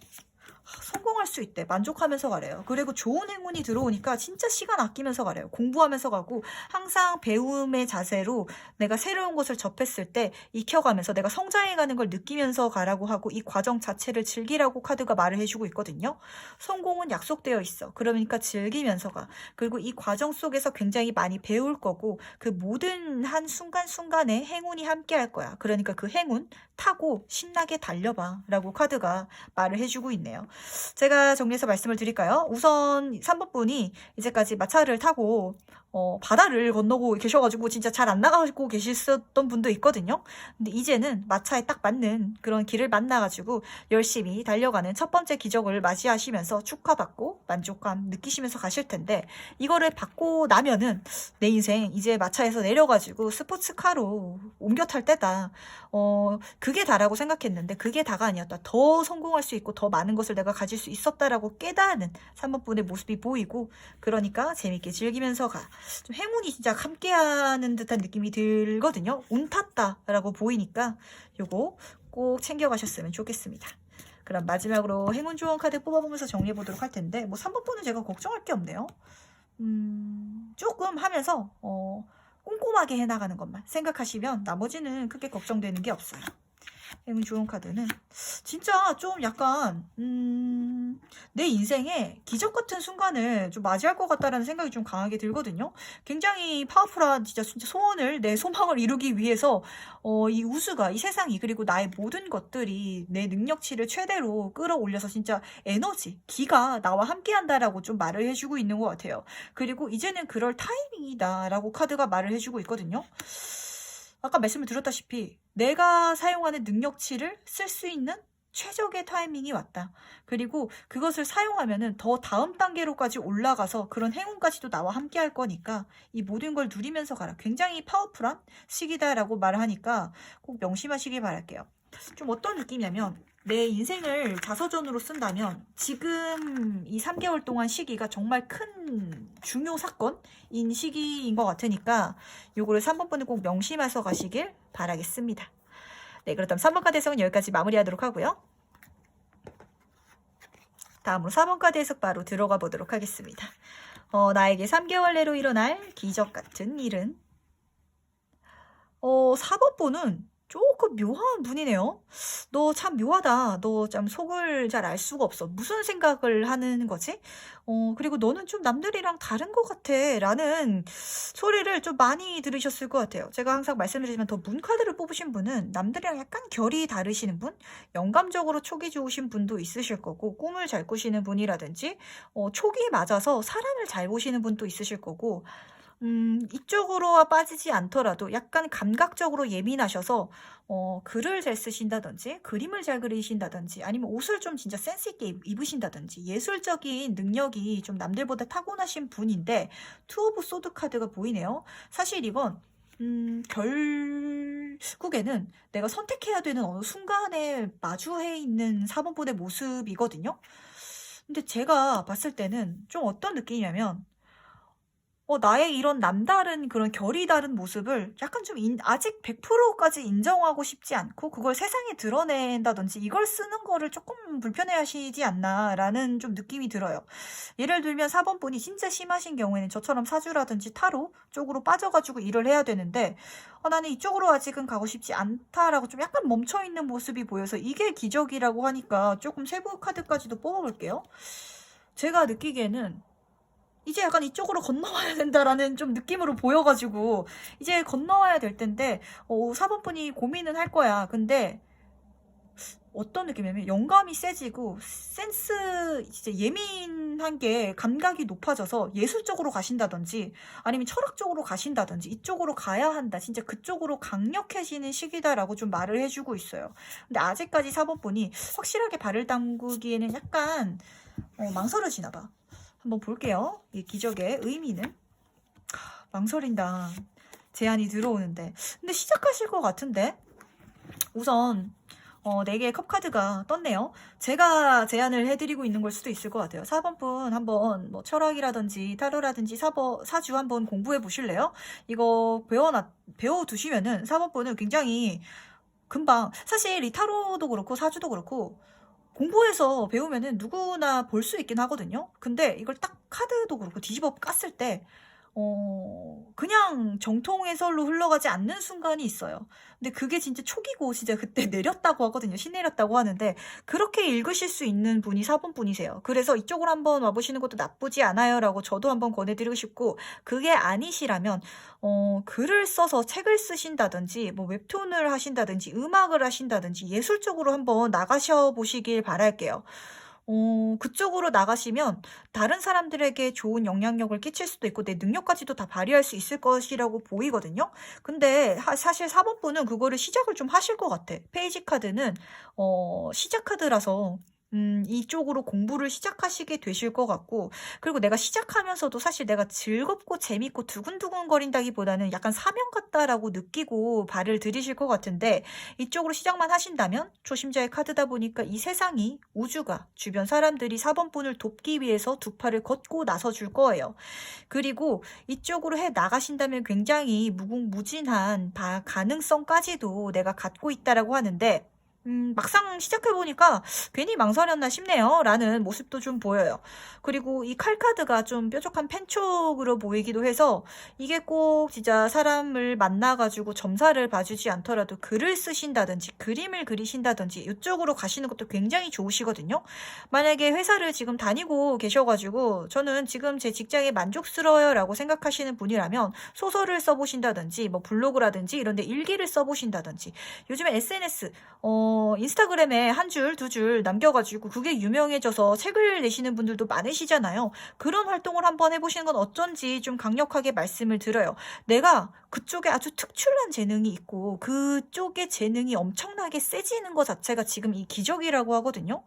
성공할 수 있대. 만족하면서 가래요. 그리고 좋은 행운이 들어오니까 진짜 시간 아끼면서 가래요. 공부하면서 가고, 항상 배움의 자세로 내가 새로운 것을 접했을 때 익혀가면서 내가 성장해가는 걸 느끼면서 가라고 하고, 이 과정 자체를 즐기라고 카드가 말을 해주고 있거든요. 성공은 약속되어 있어. 그러니까 즐기면서 가. 그리고 이 과정 속에서 굉장히 많이 배울 거고, 그 모든 한 순간순간에 행운이 함께 할 거야. 그러니까 그 행운 타고 신나게 달려봐 라고 카드가 말을 해주고 있네요. 제가 정리해서 말씀을 드릴까요? 우선 3번 분이 이제까지 마차를 타고 바다를 건너고 계셔가지고 진짜 잘 안 나가고 계셨던 분도 있거든요. 근데 이제는 마차에 딱 맞는 그런 길을 만나가지고 열심히 달려가는 첫 번째 기적을 맞이하시면서 축하받고 만족감 느끼시면서 가실 텐데, 이거를 받고 나면은 내 인생 이제 마차에서 내려가지고 스포츠카로 옮겨 탈 때다. 그게 다라고 생각했는데 그게 다가 아니었다. 더 성공할 수 있고 더 많은 것을 내가 가질 수 있었다라고 깨닫는 3번 분의 모습이 보이고, 그러니까 재밌게 즐기면서 가. 좀 행운이 진짜 함께하는 듯한 느낌이 들거든요. 운 탔다라고 보이니까 요거 꼭 챙겨가셨으면 좋겠습니다. 그럼 마지막으로 행운 조언 카드 뽑아보면서 정리해보도록 할 텐데, 뭐 3번 분은 제가 걱정할 게 없네요. 조금 하면서 꼼꼼하게 해나가는 것만 생각하시면 나머지는 크게 걱정되는 게 없어요. 행운 좋은 카드는 진짜 좀 약간 내 인생에 기적 같은 순간을 좀 맞이할 것 같다라는 생각이 좀 강하게 들거든요. 굉장히 파워풀한 진짜 소원을, 내 소망을 이루기 위해서 이 우주가, 이 세상이, 그리고 나의 모든 것들이 내 능력치를 최대로 끌어올려서 진짜 에너지, 기가 나와 함께한다라고 좀 말을 해주고 있는 것 같아요. 그리고 이제는 그럴 타이밍이다라고 카드가 말을 해주고 있거든요. 아까 말씀을 드렸다시피 내가 사용하는 능력치를 쓸 수 있는 최적의 타이밍이 왔다. 그리고 그것을 사용하면은 더 다음 단계로까지 올라가서 그런 행운까지도 나와 함께 할 거니까 이 모든 걸 누리면서 가라. 굉장히 파워풀한 시기다라고 말을 하니까 꼭 명심하시길 바랄게요. 좀 어떤 느낌이냐면, 내 인생을 자서전으로 쓴다면 지금 이 3개월 동안 시기가 정말 큰 중요 사건인 시기인 것 같으니까 요거를 3번 분은 꼭 명심해서 가시길 바라겠습니다. 네, 그렇다면 3번 카드 해석은 여기까지 마무리하도록 하고요. 다음으로 4번 카드 해석 바로 들어가 보도록 하겠습니다. 나에게 3개월 내로 일어날 기적 같은 일은? 4번 분은 조금 묘한 분이네요. 너 참 묘하다. 너 참 속을 잘 알 수가 없어. 무슨 생각을 하는 거지? 그리고 너는 좀 남들이랑 다른 것 같아. 라는 소리를 좀 많이 들으셨을 것 같아요. 제가 항상 말씀드리지만 더 문 카드를 뽑으신 분은 남들이랑 약간 결이 다르시는 분, 영감적으로 촉이 좋으신 분도 있으실 거고, 꿈을 잘 꾸시는 분이라든지, 촉이 맞아서 사람을 잘 보시는 분도 있으실 거고, 이쪽으로 빠지지 않더라도 약간 감각적으로 예민하셔서 글을 잘 쓰신다든지 그림을 잘 그리신다든지 아니면 옷을 좀 진짜 센스 있게 입으신다든지 예술적인 능력이 좀 남들보다 타고나신 분인데 투 오브 소드 카드가 보이네요. 사실 이건 결국에는 내가 선택해야 되는 어느 순간에 마주해 있는 4번분의 모습이거든요. 근데 제가 봤을 때는 좀 어떤 느낌이냐면 나의 이런 남다른 그런 결이 다른 모습을 약간 좀 아직 100%까지 인정하고 싶지 않고 그걸 세상에 드러낸다든지 이걸 쓰는 거를 조금 불편해하시지 않나라는 좀 느낌이 들어요. 예를 들면 4번 분이 진짜 심하신 경우에는 저처럼 사주라든지 타로 쪽으로 빠져가지고 일을 해야 되는데 나는 이쪽으로 아직은 가고 싶지 않다라고 좀 약간 멈춰있는 모습이 보여서 이게 기적이라고 하니까 조금 세부 카드까지도 뽑아볼게요. 제가 느끼기에는 이제 약간 이쪽으로 건너와야 된다라는 좀 느낌으로 보여가지고 이제 건너와야 될 텐데 4번 분이 고민은 할 거야. 근데 어떤 느낌이냐면 영감이 세지고 센스 진짜 예민한 게 감각이 높아져서 예술적으로 가신다든지 아니면 철학적으로 가신다든지 이쪽으로 가야 한다. 진짜 그쪽으로 강력해지는 시기다라고 좀 말을 해주고 있어요. 근데 아직까지 4번 분이 확실하게 발을 담그기에는 약간 망설여지나 봐. 한번 볼게요. 이 기적의 의미는. 망설인다. 제안이 들어오는데. 근데 시작하실 것 같은데. 우선 4개의 컵카드가 떴네요. 제가 제안을 해드리고 있는 걸 수도 있을 것 같아요. 4번 분 한번 뭐 철학이라든지 타로라든지 사주 한번 공부해 보실래요? 이거 배워두시면은 4번 분은 굉장히 금방 사실 이 타로도 그렇고 사주도 그렇고 공부해서 배우면은 누구나 볼 수 있긴 하거든요. 근데 이걸 딱 카드도 그렇고 뒤집어 깠을 때 그냥 정통 해설로 흘러가지 않는 순간이 있어요. 근데 그게 진짜 초기고 진짜 그때 내렸다고 하거든요. 신내렸다고 하는데 그렇게 읽으실 수 있는 분이 4번 분이세요. 그래서 이쪽으로 한번 와보시는 것도 나쁘지 않아요 라고 저도 한번 권해드리고 싶고 그게 아니시라면 글을 써서 책을 쓰신다든지 뭐 웹툰을 하신다든지 음악을 하신다든지 예술적으로 한번 나가셔 보시길 바랄게요. 그쪽으로 나가시면 다른 사람들에게 좋은 영향력을 끼칠 수도 있고 내 능력까지도 다 발휘할 수 있을 것이라고 보이거든요. 근데 사실 4번 분은 그거를 시작을 좀 하실 것 같아. 페이지 카드는 시작 카드라서 이쪽으로 공부를 시작하시게 되실 것 같고 그리고 내가 시작하면서도 사실 내가 즐겁고 재밌고 두근두근거린다기보다는 약간 사명 같다라고 느끼고 발을 들이실 것 같은데 이쪽으로 시작만 하신다면 초심자의 카드다 보니까 이 세상이 우주가 주변 사람들이 4번 분을 돕기 위해서 두 팔을 걷고 나서줄 거예요. 그리고 이쪽으로 해 나가신다면 굉장히 무궁무진한 가능성까지도 내가 갖고 있다라고 하는데 막상 시작해보니까 괜히 망설였나 싶네요. 라는 모습도 좀 보여요. 그리고 이 칼카드가 좀 뾰족한 펜촉으로 보이기도 해서 이게 꼭 진짜 사람을 만나가지고 점사를 봐주지 않더라도 글을 쓰신다든지 그림을 그리신다든지 이쪽으로 가시는 것도 굉장히 좋으시거든요. 만약에 회사를 지금 다니고 계셔가지고 저는 지금 제 직장에 만족스러워요 라고 생각하시는 분이라면 소설을 써보신다든지 뭐 블로그라든지 이런데 일기를 써보신다든지 요즘에 SNS 인스타그램에 한 줄, 두 줄 남겨가지고 그게 유명해져서 책을 내시는 분들도 많으시잖아요. 그런 활동을 한번 해보시는 건 어쩐지 좀 강력하게 말씀을 드려요. 내가 그쪽에 아주 특출난 재능이 있고 그쪽의 재능이 엄청나게 세지는 것 자체가 지금 이 기적이라고 하거든요.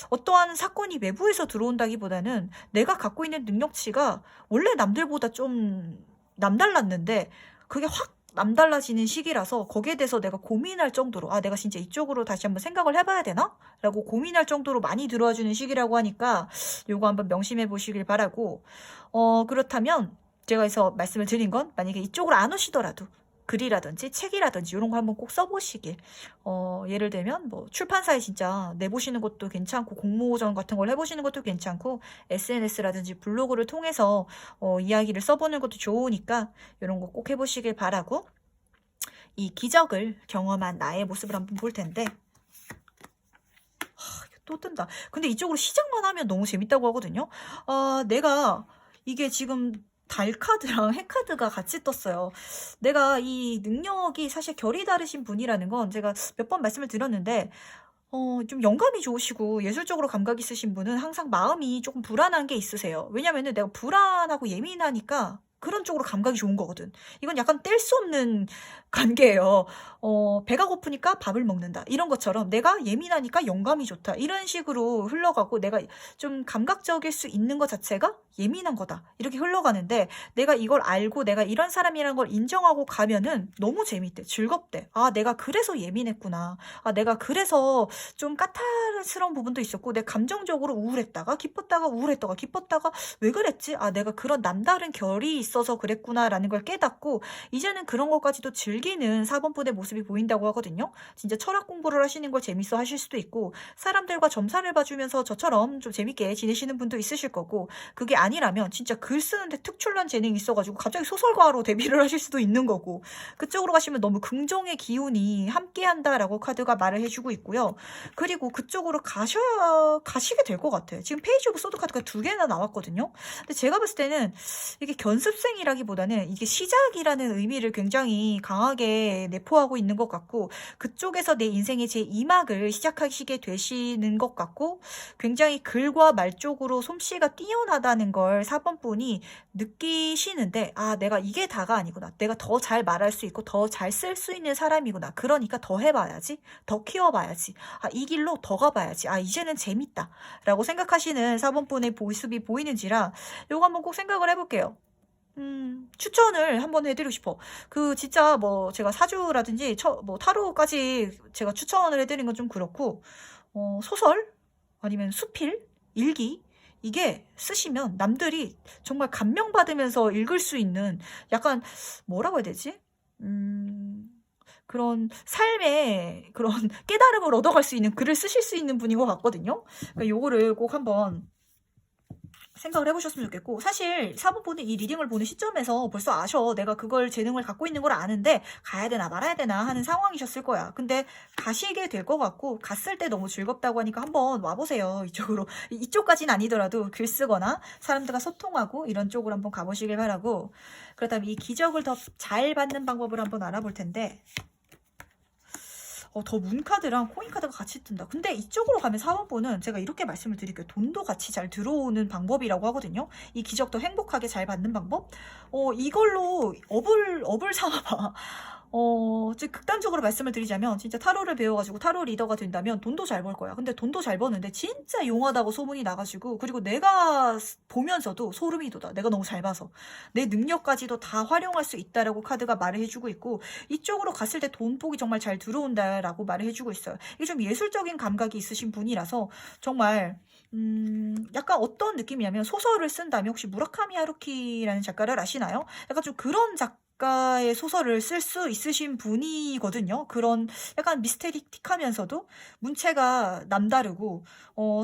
어떠한 사건이 외부에서 들어온다기보다는 내가 갖고 있는 능력치가 원래 남들보다 좀 남달랐는데 그게 확 남달라지는 시기라서 거기에 대해서 내가 고민할 정도로 내가 진짜 이쪽으로 다시 한번 생각을 해봐야 되나? 라고 고민할 정도로 많이 들어와 주는 시기라고 하니까 요거 한번 명심해 보시길 바라고 그렇다면 제가 여기서 말씀을 드린 건 만약에 이쪽으로 안 오시더라도 글이라든지 책이라든지 이런 거 한번 꼭 써보시길 예를 들면 뭐 출판사에 진짜 내보시는 것도 괜찮고 공모전 같은 걸 해보시는 것도 괜찮고 SNS라든지 블로그를 통해서 이야기를 써보는 것도 좋으니까 이런 거 꼭 해보시길 바라고 이 기적을 경험한 나의 모습을 한번 볼 텐데 또 뜬다. 근데 이쪽으로 시작만 하면 너무 재밌다고 하거든요. 내가 이게 지금 달 카드랑 해 카드가 같이 떴어요. 내가 이 능력이 사실 결이 다르신 분이라는 건 제가 몇 번 말씀을 드렸는데 좀 영감이 좋으시고 예술적으로 감각이 있으신 분은 항상 마음이 조금 불안한 게 있으세요. 왜냐면은 내가 불안하고 예민하니까 그런 쪽으로 감각이 좋은 거거든. 이건 약간 뗄 수 없는 관계예요. 배가 고프니까 밥을 먹는다. 이런 것처럼 내가 예민하니까 영감이 좋다. 이런 식으로 흘러가고 내가 좀 감각적일 수 있는 것 자체가 예민한 거다. 이렇게 흘러가는데 내가 이걸 알고 내가 이런 사람이라는 걸 인정하고 가면은 너무 재밌대. 즐겁대. 아, 내가 그래서 예민했구나. 아, 내가 그래서 좀 까탈스러운 부분도 있었고 내 감정적으로 우울했다가 기뻤다가 우울했다가 기뻤다가 왜 그랬지? 아, 내가 그런 남다른 결이 있어서 그랬구나라는 걸 깨닫고 이제는 그런 것까지도 즐기는 4번분의 모습이 보인다고 하거든요. 진짜 철학 공부를 하시는 걸 재밌어 하실 수도 있고 사람들과 점사를 봐주면서 저처럼 좀 재밌게 지내시는 분도 있으실 거고 그게 아니라면 진짜 글 쓰는데 특출난 재능이 있어가지고 갑자기 소설가로 데뷔를 하실 수도 있는 거고 그쪽으로 가시면 너무 긍정의 기운이 함께한다라고 카드가 말을 해주고 있고요. 그리고 그쪽으로 가시게 될 것 같아요. 지금 페이지 오브 소드 카드가 2개나 나왔거든요. 근데 제가 봤을 때는 이게 견습생이라기보다는 이게 시작이라는 의미를 굉장히 강하게 내포하고 있는 것 같고 그쪽에서 내 인생의 제2막을 시작하시게 되시는 것 같고 굉장히 글과 말 쪽으로 솜씨가 뛰어나다는 걸 4번 분이 느끼시는데 아, 내가 이게 다가 아니구나. 내가 더 잘 말할 수 있고 더 잘 쓸 수 있는 사람이구나. 그러니까 더 해봐야지. 더 키워봐야지. 아, 이 길로 더 가봐야지. 아, 이제는 재밌다. 라고 생각하시는 4번 분의 모습이 보이는지라 요거 한번 꼭 생각을 해볼게요. 추천을 한번 해드리고 싶어. 그 진짜 뭐 제가 사주라든지 뭐 타로까지 제가 추천을 해드린 건 좀 그렇고 소설 아니면 수필 일기 이게 쓰시면 남들이 정말 감명받으면서 읽을 수 있는 약간 뭐라고 해야 되지? 그런 삶의 그런 깨달음을 얻어갈 수 있는 글을 쓰실 수 있는 분인 것 같거든요. 그러니까 요거를 꼭 한번 생각을 해보셨으면 좋겠고 사실 4번 보는 이 리딩을 보는 시점에서 벌써 아셔. 내가 그걸 재능을 갖고 있는 걸 아는데 가야 되나 말아야 되나 하는 상황이셨을 거야. 근데 가시게 될 것 같고 갔을 때 너무 즐겁다고 하니까 한번 와보세요. 이쪽으로. 이쪽까지는 아니더라도 글 쓰거나 사람들과 소통하고 이런 쪽으로 한번 가보시길 바라고 그렇다면 이 기적을 더 잘 받는 방법을 한번 알아볼 텐데 더 문카드랑 코인카드가 같이 뜬다. 근데 이쪽으로 가면 4번분은 제가 이렇게 말씀을 드릴게요. 돈도 같이 잘 들어오는 방법이라고 하거든요. 이 기적도 행복하게 잘 받는 방법? 이걸로 업을 삼아봐. 즉 극단적으로 말씀을 드리자면 진짜 타로를 배워가지고 타로 리더가 된다면 돈도 잘 벌 거야. 근데 돈도 잘 버는데 진짜 용하다고 소문이 나가지고 그리고 내가 보면서도 소름이 돋아. 내가 너무 잘 봐서 내 능력까지도 다 활용할 수 있다라고 카드가 말을 해주고 있고 이쪽으로 갔을 때 돈복이 정말 잘 들어온다라고 말을 해주고 있어요. 이게 좀 예술적인 감각이 있으신 분이라서 정말 약간 어떤 느낌이냐면 소설을 쓴다면 혹시 무라카미 하루키라는 작가를 아시나요? 약간 좀 그런 작가의 소설을 쓸 수 있으신 분이거든요. 그런 약간 미스테리틱하면서도 문체가 남다르고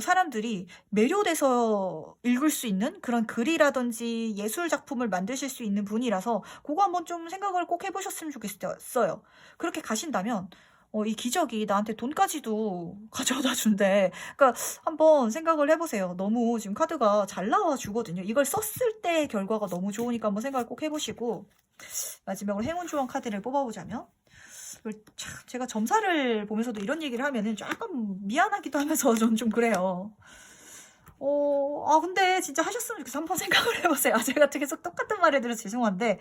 사람들이 매료돼서 읽을 수 있는 그런 글이라든지 예술 작품을 만드실 수 있는 분이라서 그거 한번 좀 생각을 꼭 해보셨으면 좋겠어요. 그렇게 가신다면 이 기적이 나한테 돈까지도 가져다 준대. 그러니까 한번 생각을 해보세요. 너무 지금 카드가 잘 나와주거든요. 이걸 썼을 때 결과가 너무 좋으니까 한번 생각을 꼭 해보시고 마지막으로 행운 조언 카드를 뽑아보자면 제가 점사를 보면서도 이런 얘기를 하면은 약간 미안하기도 하면서 전 좀 그래요. 근데 진짜 하셨으면 좋겠어. 한번 생각을 해보세요. 제가 계속 똑같은 말 해드려서 죄송한데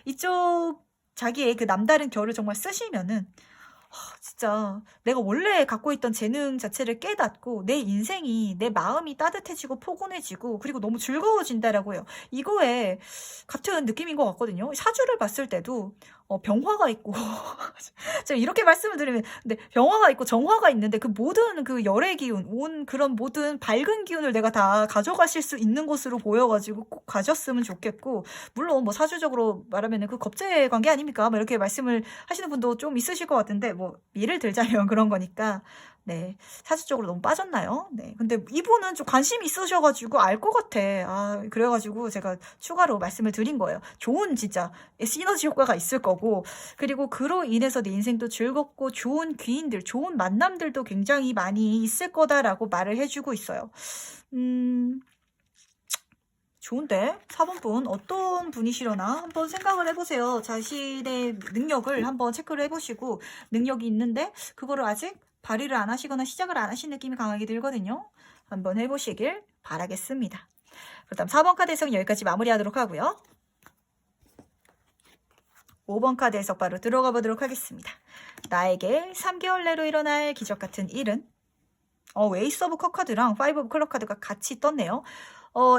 이쪽 자기의 그 남다른 결을 정말 쓰시면은 진짜 내가 원래 갖고 있던 재능 자체를 깨닫고 내 인생이 내 마음이 따뜻해지고 포근해지고 그리고 너무 즐거워진다라고 해요. 이거에 같은 느낌인 것 같거든요. 사주를 봤을 때도 병화가 있고 제가 이렇게 말씀을 드리면 근데 병화가 있고 정화가 있는데 그 모든 그 열의 기운 온 그런 모든 밝은 기운을 내가 다 가져가실 수 있는 곳으로 보여가지고 꼭 가졌으면 좋겠고 물론 뭐 사주적으로 말하면 그 겁제 관계 아닙니까? 뭐 이렇게 말씀을 하시는 분도 좀 있으실 것 같은데 뭐 예를 들자면 그런 거니까 네 사주적으로 너무 빠졌나요? 네 근데 이분은 좀 관심이 있으셔가지고 알 것 같아. 그래가지고 제가 추가로 말씀을 드린 거예요. 좋은 진짜 시너지 효과가 있을 거고 그리고 그로 인해서 내 인생도 즐겁고 좋은 귀인들 좋은 만남들도 굉장히 많이 있을 거다라고 말을 해주고 있어요. 좋은데 4번분 어떤 분이시려나 한번 생각을 해보세요. 자신의 능력을 한번 체크를 해보시고 능력이 있는데 그거를 아직 발휘를 안 하시거나 시작을 안 하신 느낌이 강하게 들거든요. 한번 해보시길 바라겠습니다. 그다음 4번 카드 해석 여기까지 마무리하도록 하고요. 5번 카드 해석 바로 들어가 보도록 하겠습니다. 나에게 3개월 내로 일어날 기적 같은 일은? 에이스 오브 컵 카드랑 파이브 오브 클럽 카드가 같이 떴네요.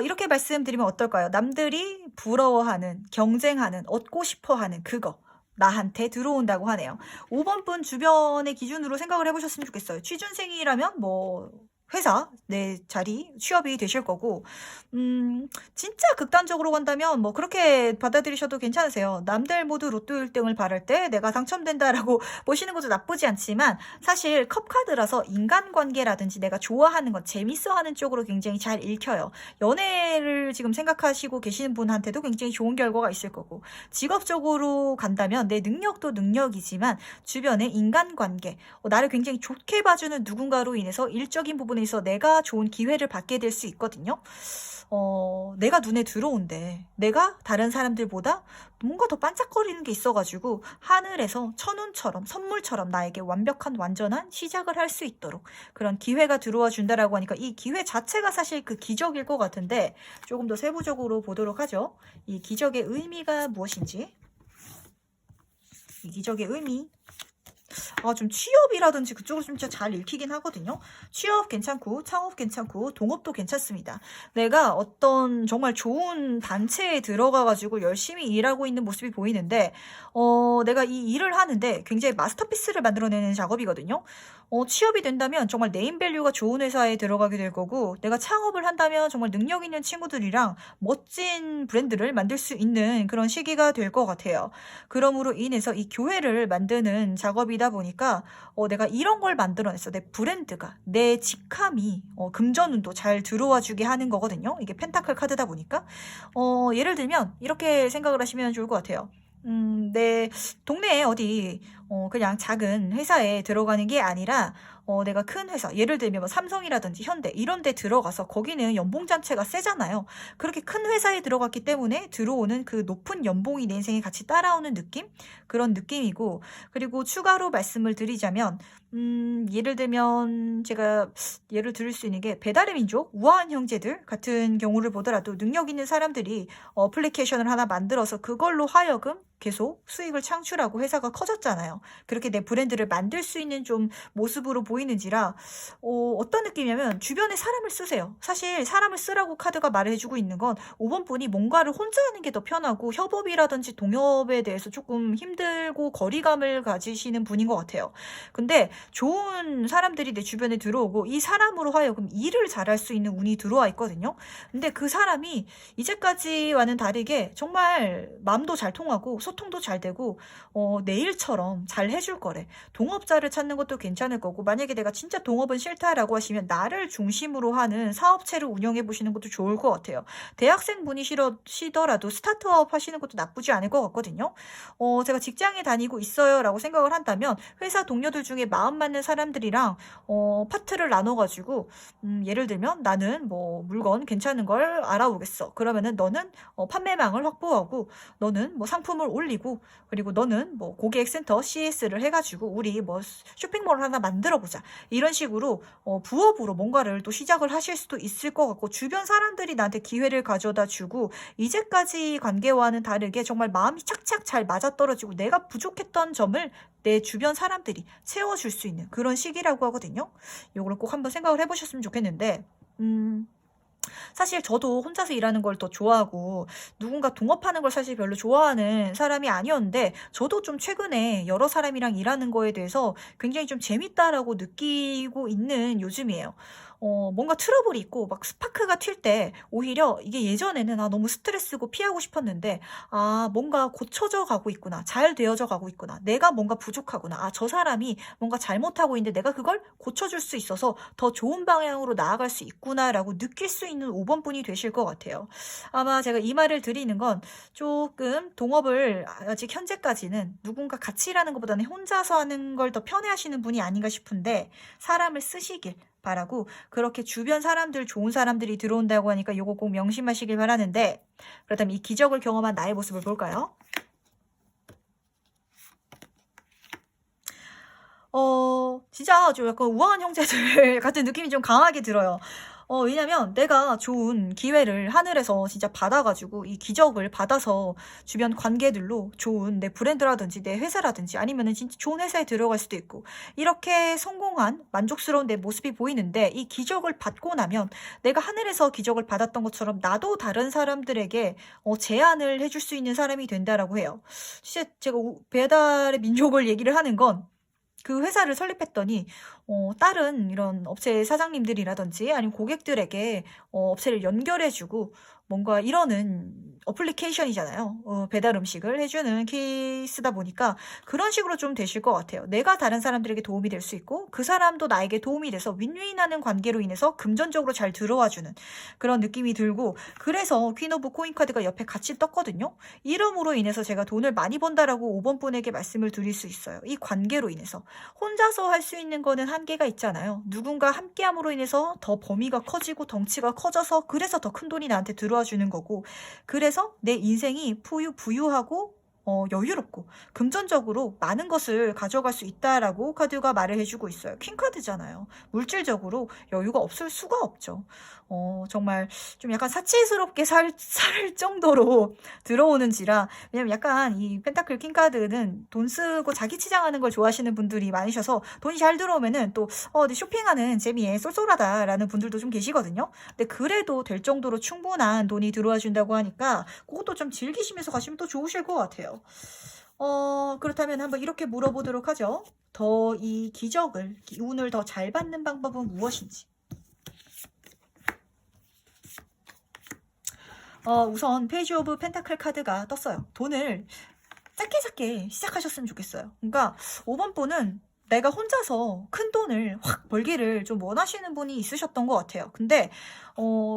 이렇게 말씀드리면 어떨까요? 남들이 부러워하는, 경쟁하는, 얻고 싶어하는 그거 나한테 들어온다고 하네요. 5번 분 주변의 기준으로 생각을 해보셨으면 좋겠어요. 취준생이라면 뭐 회사, 내 자리, 취업이 되실 거고, 진짜 극단적으로 간다면 뭐 그렇게 받아들이셔도 괜찮으세요. 남들 모두 로또 1등을 바랄 때 내가 당첨된다라고 보시는 것도 나쁘지 않지만, 사실 컵카드라서 인간관계라든지 내가 좋아하는 것, 재밌어하는 쪽으로 굉장히 잘 읽혀요. 연애를 지금 생각하시고 계시는 분한테도 굉장히 좋은 결과가 있을 거고, 직업적으로 간다면 내 능력도 능력이지만 주변의 인간관계, 나를 굉장히 좋게 봐주는 누군가로 인해서 일적인 부분에 있어 내가 좋은 기회를 받게 될 수 있거든요. 내가 눈에 들어온대. 내가 다른 사람들보다 뭔가 더 반짝거리는 게 있어가지고 하늘에서 천운처럼 선물처럼 나에게 완벽한 완전한 시작을 할 수 있도록 그런 기회가 들어와 준다라고 하니까 이 기회 자체가 사실 그 기적일 것 같은데, 조금 더 세부적으로 보도록 하죠. 이 기적의 의미가 무엇인지. 이 기적의 의미. 좀 취업이라든지 그쪽으로 좀 진짜 잘 읽히긴 하거든요. 취업 괜찮고, 창업 괜찮고, 동업도 괜찮습니다. 내가 어떤 정말 좋은 단체에 들어가가지고 열심히 일하고 있는 모습이 보이는데, 내가 이 일을 하는데 굉장히 마스터피스를 만들어내는 작업이거든요. 취업이 된다면 정말 네임밸류가 좋은 회사에 들어가게 될 거고, 내가 창업을 한다면 정말 능력 있는 친구들이랑 멋진 브랜드를 만들 수 있는 그런 시기가 될 것 같아요. 그러므로 인해서 이 교회를 만드는 작업이다 보니까 내가 이런 걸 만들어냈어. 내 브랜드가, 내 직함이 금전운도 잘 들어와 주게 하는 거거든요. 이게 펜타클 카드다 보니까 예를 들면 이렇게 생각을 하시면 좋을 것 같아요. 내 동네에 어디 그냥 작은 회사에 들어가는 게 아니라 내가 큰 회사, 예를 들면 뭐 삼성이라든지 현대 이런 데 들어가서 거기는 연봉 자체가 세잖아요. 그렇게 큰 회사에 들어갔기 때문에 들어오는 그 높은 연봉이 내 인생에 같이 따라오는 느낌? 그런 느낌이고, 그리고 추가로 말씀을 드리자면 예를 들면 제가 예를 들을 수 있는 게 배달의 민족, 우아한 형제들 같은 경우를 보더라도 능력 있는 사람들이 어플리케이션을 하나 만들어서 그걸로 하여금 계속 수익을 창출하고 회사가 커졌잖아요. 그렇게 내 브랜드를 만들 수 있는 좀 모습으로 보이는지라 어떤 느낌이냐면 주변에 사람을 쓰세요. 사실 사람을 쓰라고 카드가 말해주고 있는 건 5번 분이 뭔가를 혼자 하는 게 더 편하고 협업이라든지 동업에 대해서 조금 힘들고 거리감을 가지시는 분인 것 같아요. 근데 좋은 사람들이 내 주변에 들어오고 이 사람으로 하여금 일을 잘할 수 있는 운이 들어와 있거든요. 근데 그 사람이 이제까지와는 다르게 정말 마음도 잘 통하고 소통도 잘 되고 내 일처럼 잘 해줄 거래. 동업자를 찾는 것도 괜찮을 거고, 만약에 내가 진짜 동업은 싫다라고 하시면 나를 중심으로 하는 사업체를 운영해 보시는 것도 좋을 것 같아요. 대학생 분이시더라도 스타트업 하시는 것도 나쁘지 않을 것 같거든요. 제가 직장에 다니고 있어요 라고 생각을 한다면 회사 동료들 중에 마음 맞는 사람들이랑 파트를 나눠가지고 예를 들면 나는 뭐 물건 괜찮은 걸 알아보겠어. 그러면은 너는 판매망을 확보하고, 너는 뭐 상품을 올리고, 그리고 너는 뭐 고객센터 CS를 해가지고 우리 뭐 쇼핑몰을 하나 만들어 보자. 이런 식으로 부업으로 뭔가를 또 시작을 하실 수도 있을 것 같고, 주변 사람들이 나한테 기회를 가져다 주고 이제까지 관계와는 다르게 정말 마음이 착착 잘 맞아떨어지고 내가 부족했던 점을 내 주변 사람들이 채워줄 수 있는 그런 시기라고 하거든요. 이걸 꼭 한번 생각을 해보셨으면 좋겠는데, 사실 저도 혼자서 일하는 걸 더 좋아하고 누군가 동업하는 걸 사실 별로 좋아하는 사람이 아니었는데, 저도 좀 최근에 여러 사람이랑 일하는 거에 대해서 굉장히 좀 재밌다라고 느끼고 있는 요즘이에요. 뭔가 트러블이 있고 막 스파크가 튈 때 오히려 이게 예전에는 너무 스트레스고 피하고 싶었는데, 뭔가 고쳐져 가고 있구나. 잘 되어져 가고 있구나. 내가 뭔가 부족하구나. 저 사람이 뭔가 잘못하고 있는데 내가 그걸 고쳐줄 수 있어서 더 좋은 방향으로 나아갈 수 있구나라고 느낄 수 있는 5번 분이 되실 것 같아요. 아마 제가 이 말을 드리는 건 조금 동업을 아직 현재까지는 누군가 같이 일하는 것보다는 혼자서 하는 걸 더 편해하시는 분이 아닌가 싶은데, 사람을 쓰시길 바라고, 그렇게 주변 사람들, 좋은 사람들이 들어온다고 하니까 요거 꼭 명심하시길 바라는데, 그렇다면 이 기적을 경험한 나의 모습을 볼까요? 진짜 좀 약간 우아한 형제들 같은 느낌이 좀 강하게 들어요. 왜냐면 내가 좋은 기회를 하늘에서 진짜 받아가지고 이 기적을 받아서 주변 관계들로 좋은 내 브랜드라든지 내 회사라든지 아니면은 진짜 좋은 회사에 들어갈 수도 있고 이렇게 성공한 만족스러운 내 모습이 보이는데 이 기적을 받고 나면 내가 하늘에서 기적을 받았던 것처럼 나도 다른 사람들에게 제안을 해줄 수 있는 사람이 된다라고 해요. 진짜 제가 배달의 민족을 얘기를 하는 건 그 회사를 설립했더니 다른 이런 업체 사장님들이라든지 아니면 고객들에게 업체를 연결해주고 뭔가 이러는 어플리케이션이잖아요. 배달 음식을 해주는 케이스다 보니까 그런 식으로 좀 되실 것 같아요. 내가 다른 사람들에게 도움이 될 수 있고 그 사람도 나에게 도움이 돼서 윈윈하는 관계로 인해서 금전적으로 잘 들어와주는 그런 느낌이 들고 그래서 퀸 오브 코인 카드가 옆에 같이 떴거든요. 이름으로 인해서 제가 돈을 많이 번다라고 5번 분에게 말씀을 드릴 수 있어요. 이 관계로 인해서. 혼자서 할 수 있는 거는 한계가 있잖아요. 누군가 함께함으로 인해서 더 범위가 커지고 덩치가 커져서 그래서 더 큰 돈이 나한테 들어와 주는 거고 그래서 내 인생이 부유하고 여유롭고 금전적으로 많은 것을 가져갈 수 있다라고 카드가 말을 해주고 있어요. 퀸카드잖아요. 물질적으로 여유가 없을 수가 없죠. 정말 좀 약간 사치스럽게 살 정도로 들어오는지라 왜냐면 약간 이 펜타클 퀸카드는 돈 쓰고 자기 치장하는 걸 좋아하시는 분들이 많으셔서 돈이 잘 들어오면은 또 쇼핑하는 재미에 쏠쏠하다라는 분들도 좀 계시거든요. 근데 그래도 될 정도로 충분한 돈이 들어와 준다고 하니까 그것도 좀 즐기시면서 가시면 또 좋으실 것 같아요. 그렇다면 한번 이렇게 물어보도록 하죠. 더 이 기적을, 운을 더 잘 받는 방법은 무엇인지. 우선 페이지 오브 펜타클 카드가 떴어요. 돈을 작게 시작하셨으면 좋겠어요. 그러니까 5번 분은 내가 혼자서 큰 돈을 확 벌기를 좀 원하시는 분이 있으셨던 것 같아요. 근데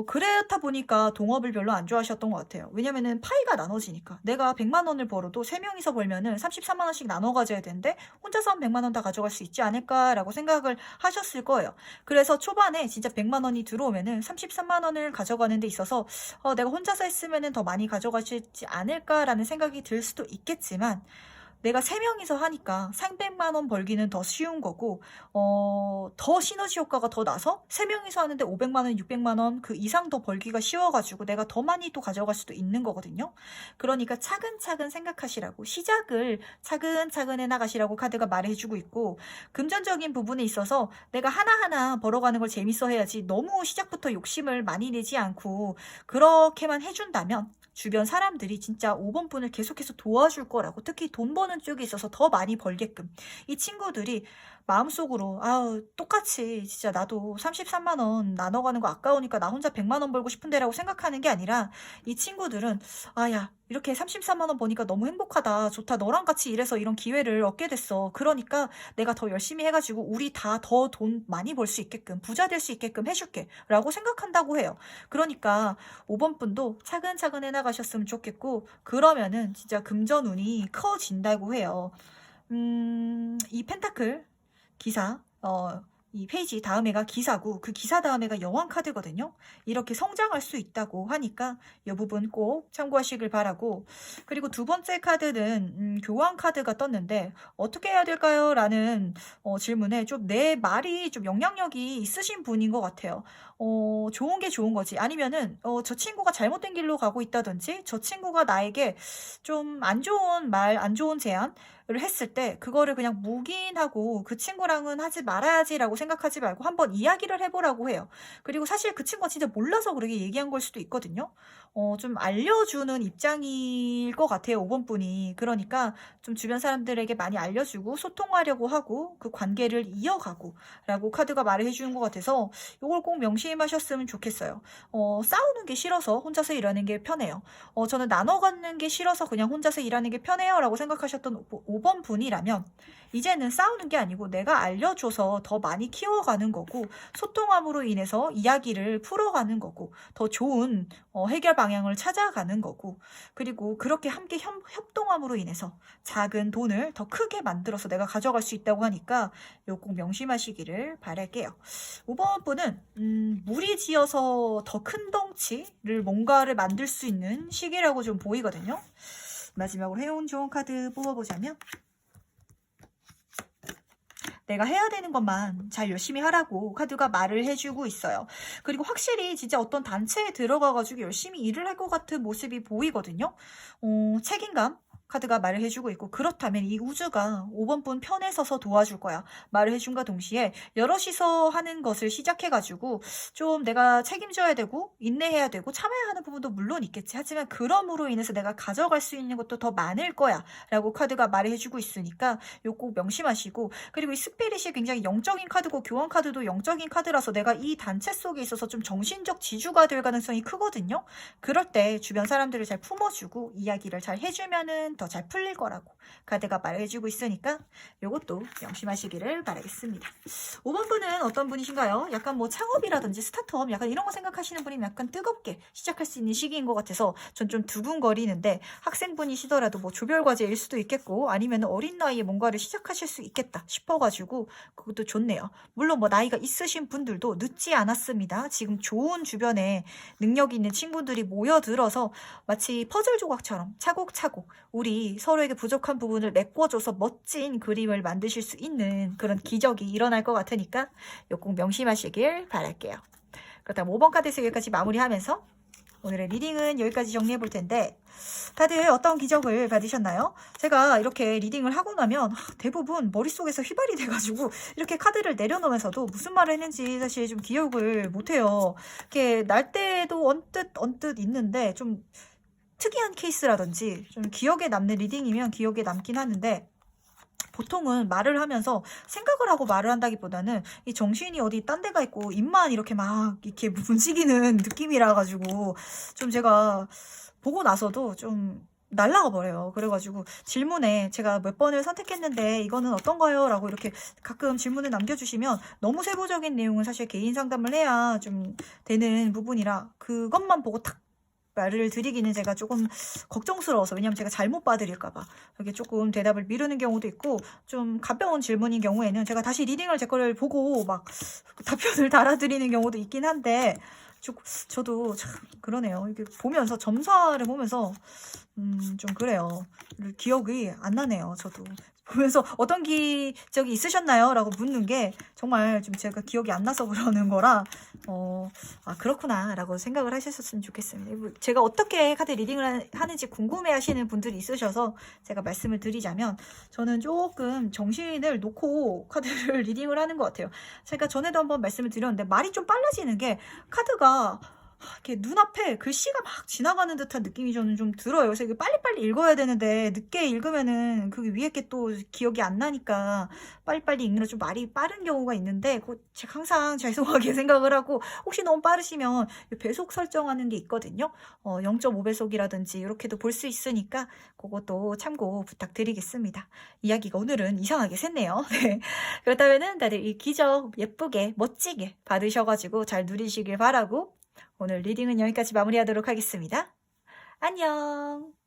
그렇다 보니까 동업을 별로 안 좋아하셨던 것 같아요. 왜냐면은 파이가 나눠지니까 내가 100만 원을 벌어도 3명이서 벌면은 33만 원씩 나눠 가져야 되는데 혼자서 한 100만 원 다 가져갈 수 있지 않을까라고 생각을 하셨을 거예요. 그래서 초반에 진짜 100만 원이 들어오면은 33만 원을 가져가는 데 있어서 내가 혼자서 했으면은 더 많이 가져가시지 않을까라는 생각이 들 수도 있겠지만 내가 3명이서 하니까 300만 원 벌기는 더 쉬운 거고 더 시너지 효과가 더 나서 3명이서 하는데 500만 원, 600만 원 그 이상 더 벌기가 쉬워가지고 내가 더 많이 또 가져갈 수도 있는 거거든요. 그러니까 차근차근 생각하시라고 시작을 차근차근 해나가시라고 카드가 말해주고 있고 금전적인 부분에 있어서 내가 하나하나 벌어가는 걸 재밌어 해야지 너무 시작부터 욕심을 많이 내지 않고 그렇게만 해준다면 주변 사람들이 진짜 5번 분을 계속해서 도와줄 거라고 특히 돈 버는 쪽에 있어서 더 많이 벌게끔 이 친구들이 마음속으로 똑같이 진짜 나도 33만 원 나눠가는 거 아까우니까 나 혼자 100만 원 벌고 싶은데라고 생각하는 게 아니라 이 친구들은 야 이렇게 33만 원 버니까 너무 행복하다 좋다 너랑 같이 일해서 이런 기회를 얻게 됐어 그러니까 내가 더 열심히 해가지고 우리 다 더 돈 많이 벌 수 있게끔 부자 될 수 있게끔 해줄게 라고 생각한다고 해요. 그러니까 5번 분도 차근차근 해나가셨으면 좋겠고 그러면은 진짜 금전운이 커진다고 해요. 이 펜타클 기사, 이 페이지 다음에가 기사고 그 기사 다음에가 여왕 카드거든요. 이렇게 성장할 수 있다고 하니까 이 부분 꼭 참고하시길 바라고 그리고 두 번째 카드는 교황 카드가 떴는데 어떻게 해야 될까요? 라는 질문에 좀 내 말이 좀 영향력이 있으신 분인 것 같아요. 좋은 게 좋은 거지. 아니면은 저 친구가 잘못된 길로 가고 있다든지 저 친구가 나에게 좀 안 좋은 말, 안 좋은 제안 를 했을 때 그거를 그냥 묵인하고 그 친구랑은 하지 말아야지라고 생각하지 말고 한번 이야기를 해보라고 해요. 그리고 사실 그 친구가 진짜 몰라서 그렇게 얘기한 걸 수도 있거든요. 좀 알려주는 입장일 것 같아요. 5번 분이. 그러니까 좀 주변 사람들에게 많이 알려주고 소통하려고 하고 그 관계를 이어가고 라고 카드가 말을 해주는 것 같아서 이걸 꼭 명심하셨으면 좋겠어요. 싸우는 게 싫어서 혼자서 일하는 게 편해요. 저는 나눠 갖는 게 싫어서 그냥 혼자서 일하는 게 편해요 라고 생각하셨던 5번 분이라면 이제는 싸우는 게 아니고 내가 알려줘서 더 많이 키워가는 거고 소통함으로 인해서 이야기를 풀어가는 거고 더 좋은 해결 방향을 찾아가는 거고 그리고 그렇게 함께 협동함으로 인해서 작은 돈을 더 크게 만들어서 내가 가져갈 수 있다고 하니까 이거 꼭 명심하시기를 바랄게요. 5번 분은 무리지어서 더 큰 덩치를 뭔가를 만들 수 있는 시기라고 좀 보이거든요. 마지막으로 해운 좋은 카드 뽑아보자면 내가 해야 되는 것만 잘 열심히 하라고 카드가 말을 해주고 있어요. 그리고 확실히 진짜 어떤 단체에 들어가가지고 열심히 일을 할 것 같은 모습이 보이거든요. 책임감. 카드가 말을 해주고 있고, 그렇다면 이 우주가 5번 분 편에 서서 도와줄 거야. 말을 해준과 동시에 여럿이서 하는 것을 시작해가지고 좀 내가 책임져야 되고 인내해야 되고 참아야 하는 부분도 물론 있겠지. 하지만 그럼으로 인해서 내가 가져갈 수 있는 것도 더 많을 거야 라고 카드가 말을 해주고 있으니까 요거 꼭 명심하시고, 그리고 이 스피릿이 굉장히 영적인 카드고 교환 카드도 영적인 카드라서 내가 이 단체 속에 있어서 좀 정신적 지주가 될 가능성이 크거든요. 그럴 때 주변 사람들을 잘 품어주고 이야기를 잘 해주면은 더 잘 풀릴 거라고 카드가 말해주고 있으니까 요것도 명심하시기를 바라겠습니다. 5번 분은 어떤 분이신가요? 약간 뭐 창업이라든지 스타트업 약간 이런 거 생각하시는 분이면 약간 뜨겁게 시작할 수 있는 시기인 것 같아서 전 좀 두근거리는데, 학생분이시더라도 뭐 조별과제일 수도 있겠고 아니면 어린 나이에 뭔가를 시작하실 수 있겠다 싶어가지고 그것도 좋네요. 물론 뭐 나이가 있으신 분들도 늦지 않았습니다. 지금 좋은 주변에 능력이 있는 친구들이 모여들어서 마치 퍼즐 조각처럼 차곡차곡 우리 서로에게 부족한 부분을 메꿔줘서 멋진 그림을 만드실 수 있는 그런 기적이 일어날 것 같으니까 이거 꼭 명심하시길 바랄게요. 그렇다면 5번 카드에서 여기까지 마무리하면서 오늘의 리딩은 여기까지 정리해 볼 텐데, 다들 어떤 기적을 받으셨나요? 제가 이렇게 리딩을 하고 나면 대부분 머릿속에서 휘발이 돼가지고 이렇게 카드를 내려놓으면서도 무슨 말을 했는지 사실 좀 기억을 못해요. 이렇게 날 때도 언뜻 있는데 좀 특이한 케이스라든지 좀 기억에 남는 리딩이면 기억에 남긴 하는데, 보통은 말을 하면서 생각을 하고 말을 한다기보다는 이 정신이 어디 딴 데가 있고 입만 이렇게 막 이렇게 움직이는 느낌이라 가지고 좀 제가 보고 나서도 좀 날라가 버려요. 그래가지고 질문에 제가 몇 번을 선택했는데 이거는 어떤가요? 라고 이렇게 가끔 질문을 남겨주시면 너무 세부적인 내용은 사실 개인 상담을 해야 좀 되는 부분이라 그것만 보고 탁 말을 드리기는 제가 조금 걱정스러워서, 왜냐면 제가 잘못 봐드릴까봐 이게 조금 대답을 미루는 경우도 있고, 좀 가벼운 질문인 경우에는 제가 다시 리딩을 제 거를 보고 막 답변을 달아드리는 경우도 있긴 한데, 저도 참 그러네요. 이게 보면서 점사를 보면서 좀 그래요. 기억이 안 나네요. 저도 보면서 어떤 기적이 있으셨나요? 라고 묻는 게 정말 좀 제가 기억이 안 나서 그러는 거라 그렇구나 라고 생각을 하셨으면 좋겠습니다. 제가 어떻게 카드 리딩을 하는지 궁금해 하시는 분들이 있으셔서 제가 말씀을 드리자면, 저는 조금 정신을 놓고 카드를 리딩을 하는 것 같아요. 제가 전에도 한번 말씀을 드렸는데 말이 좀 빨라지는 게 카드가 이렇게 눈앞에 글씨가 막 지나가는 듯한 느낌이 저는 좀 들어요. 그래서 이게 빨리빨리 읽어야 되는데 늦게 읽으면은 그 위에 게 또 기억이 안 나니까 빨리빨리 읽느라 좀 말이 빠른 경우가 있는데, 그거 제가 항상 죄송하게 생각을 하고, 혹시 너무 빠르시면 배속 설정하는 게 있거든요. 0.5배속이라든지 이렇게도 볼 수 있으니까 그것도 참고 부탁드리겠습니다. 이야기가 오늘은 이상하게 샜네요. 네. 그렇다면은 다들 이 기적 예쁘게 멋지게 받으셔가지고 잘 누리시길 바라고 오늘 리딩은 여기까지 마무리하도록 하겠습니다. 안녕.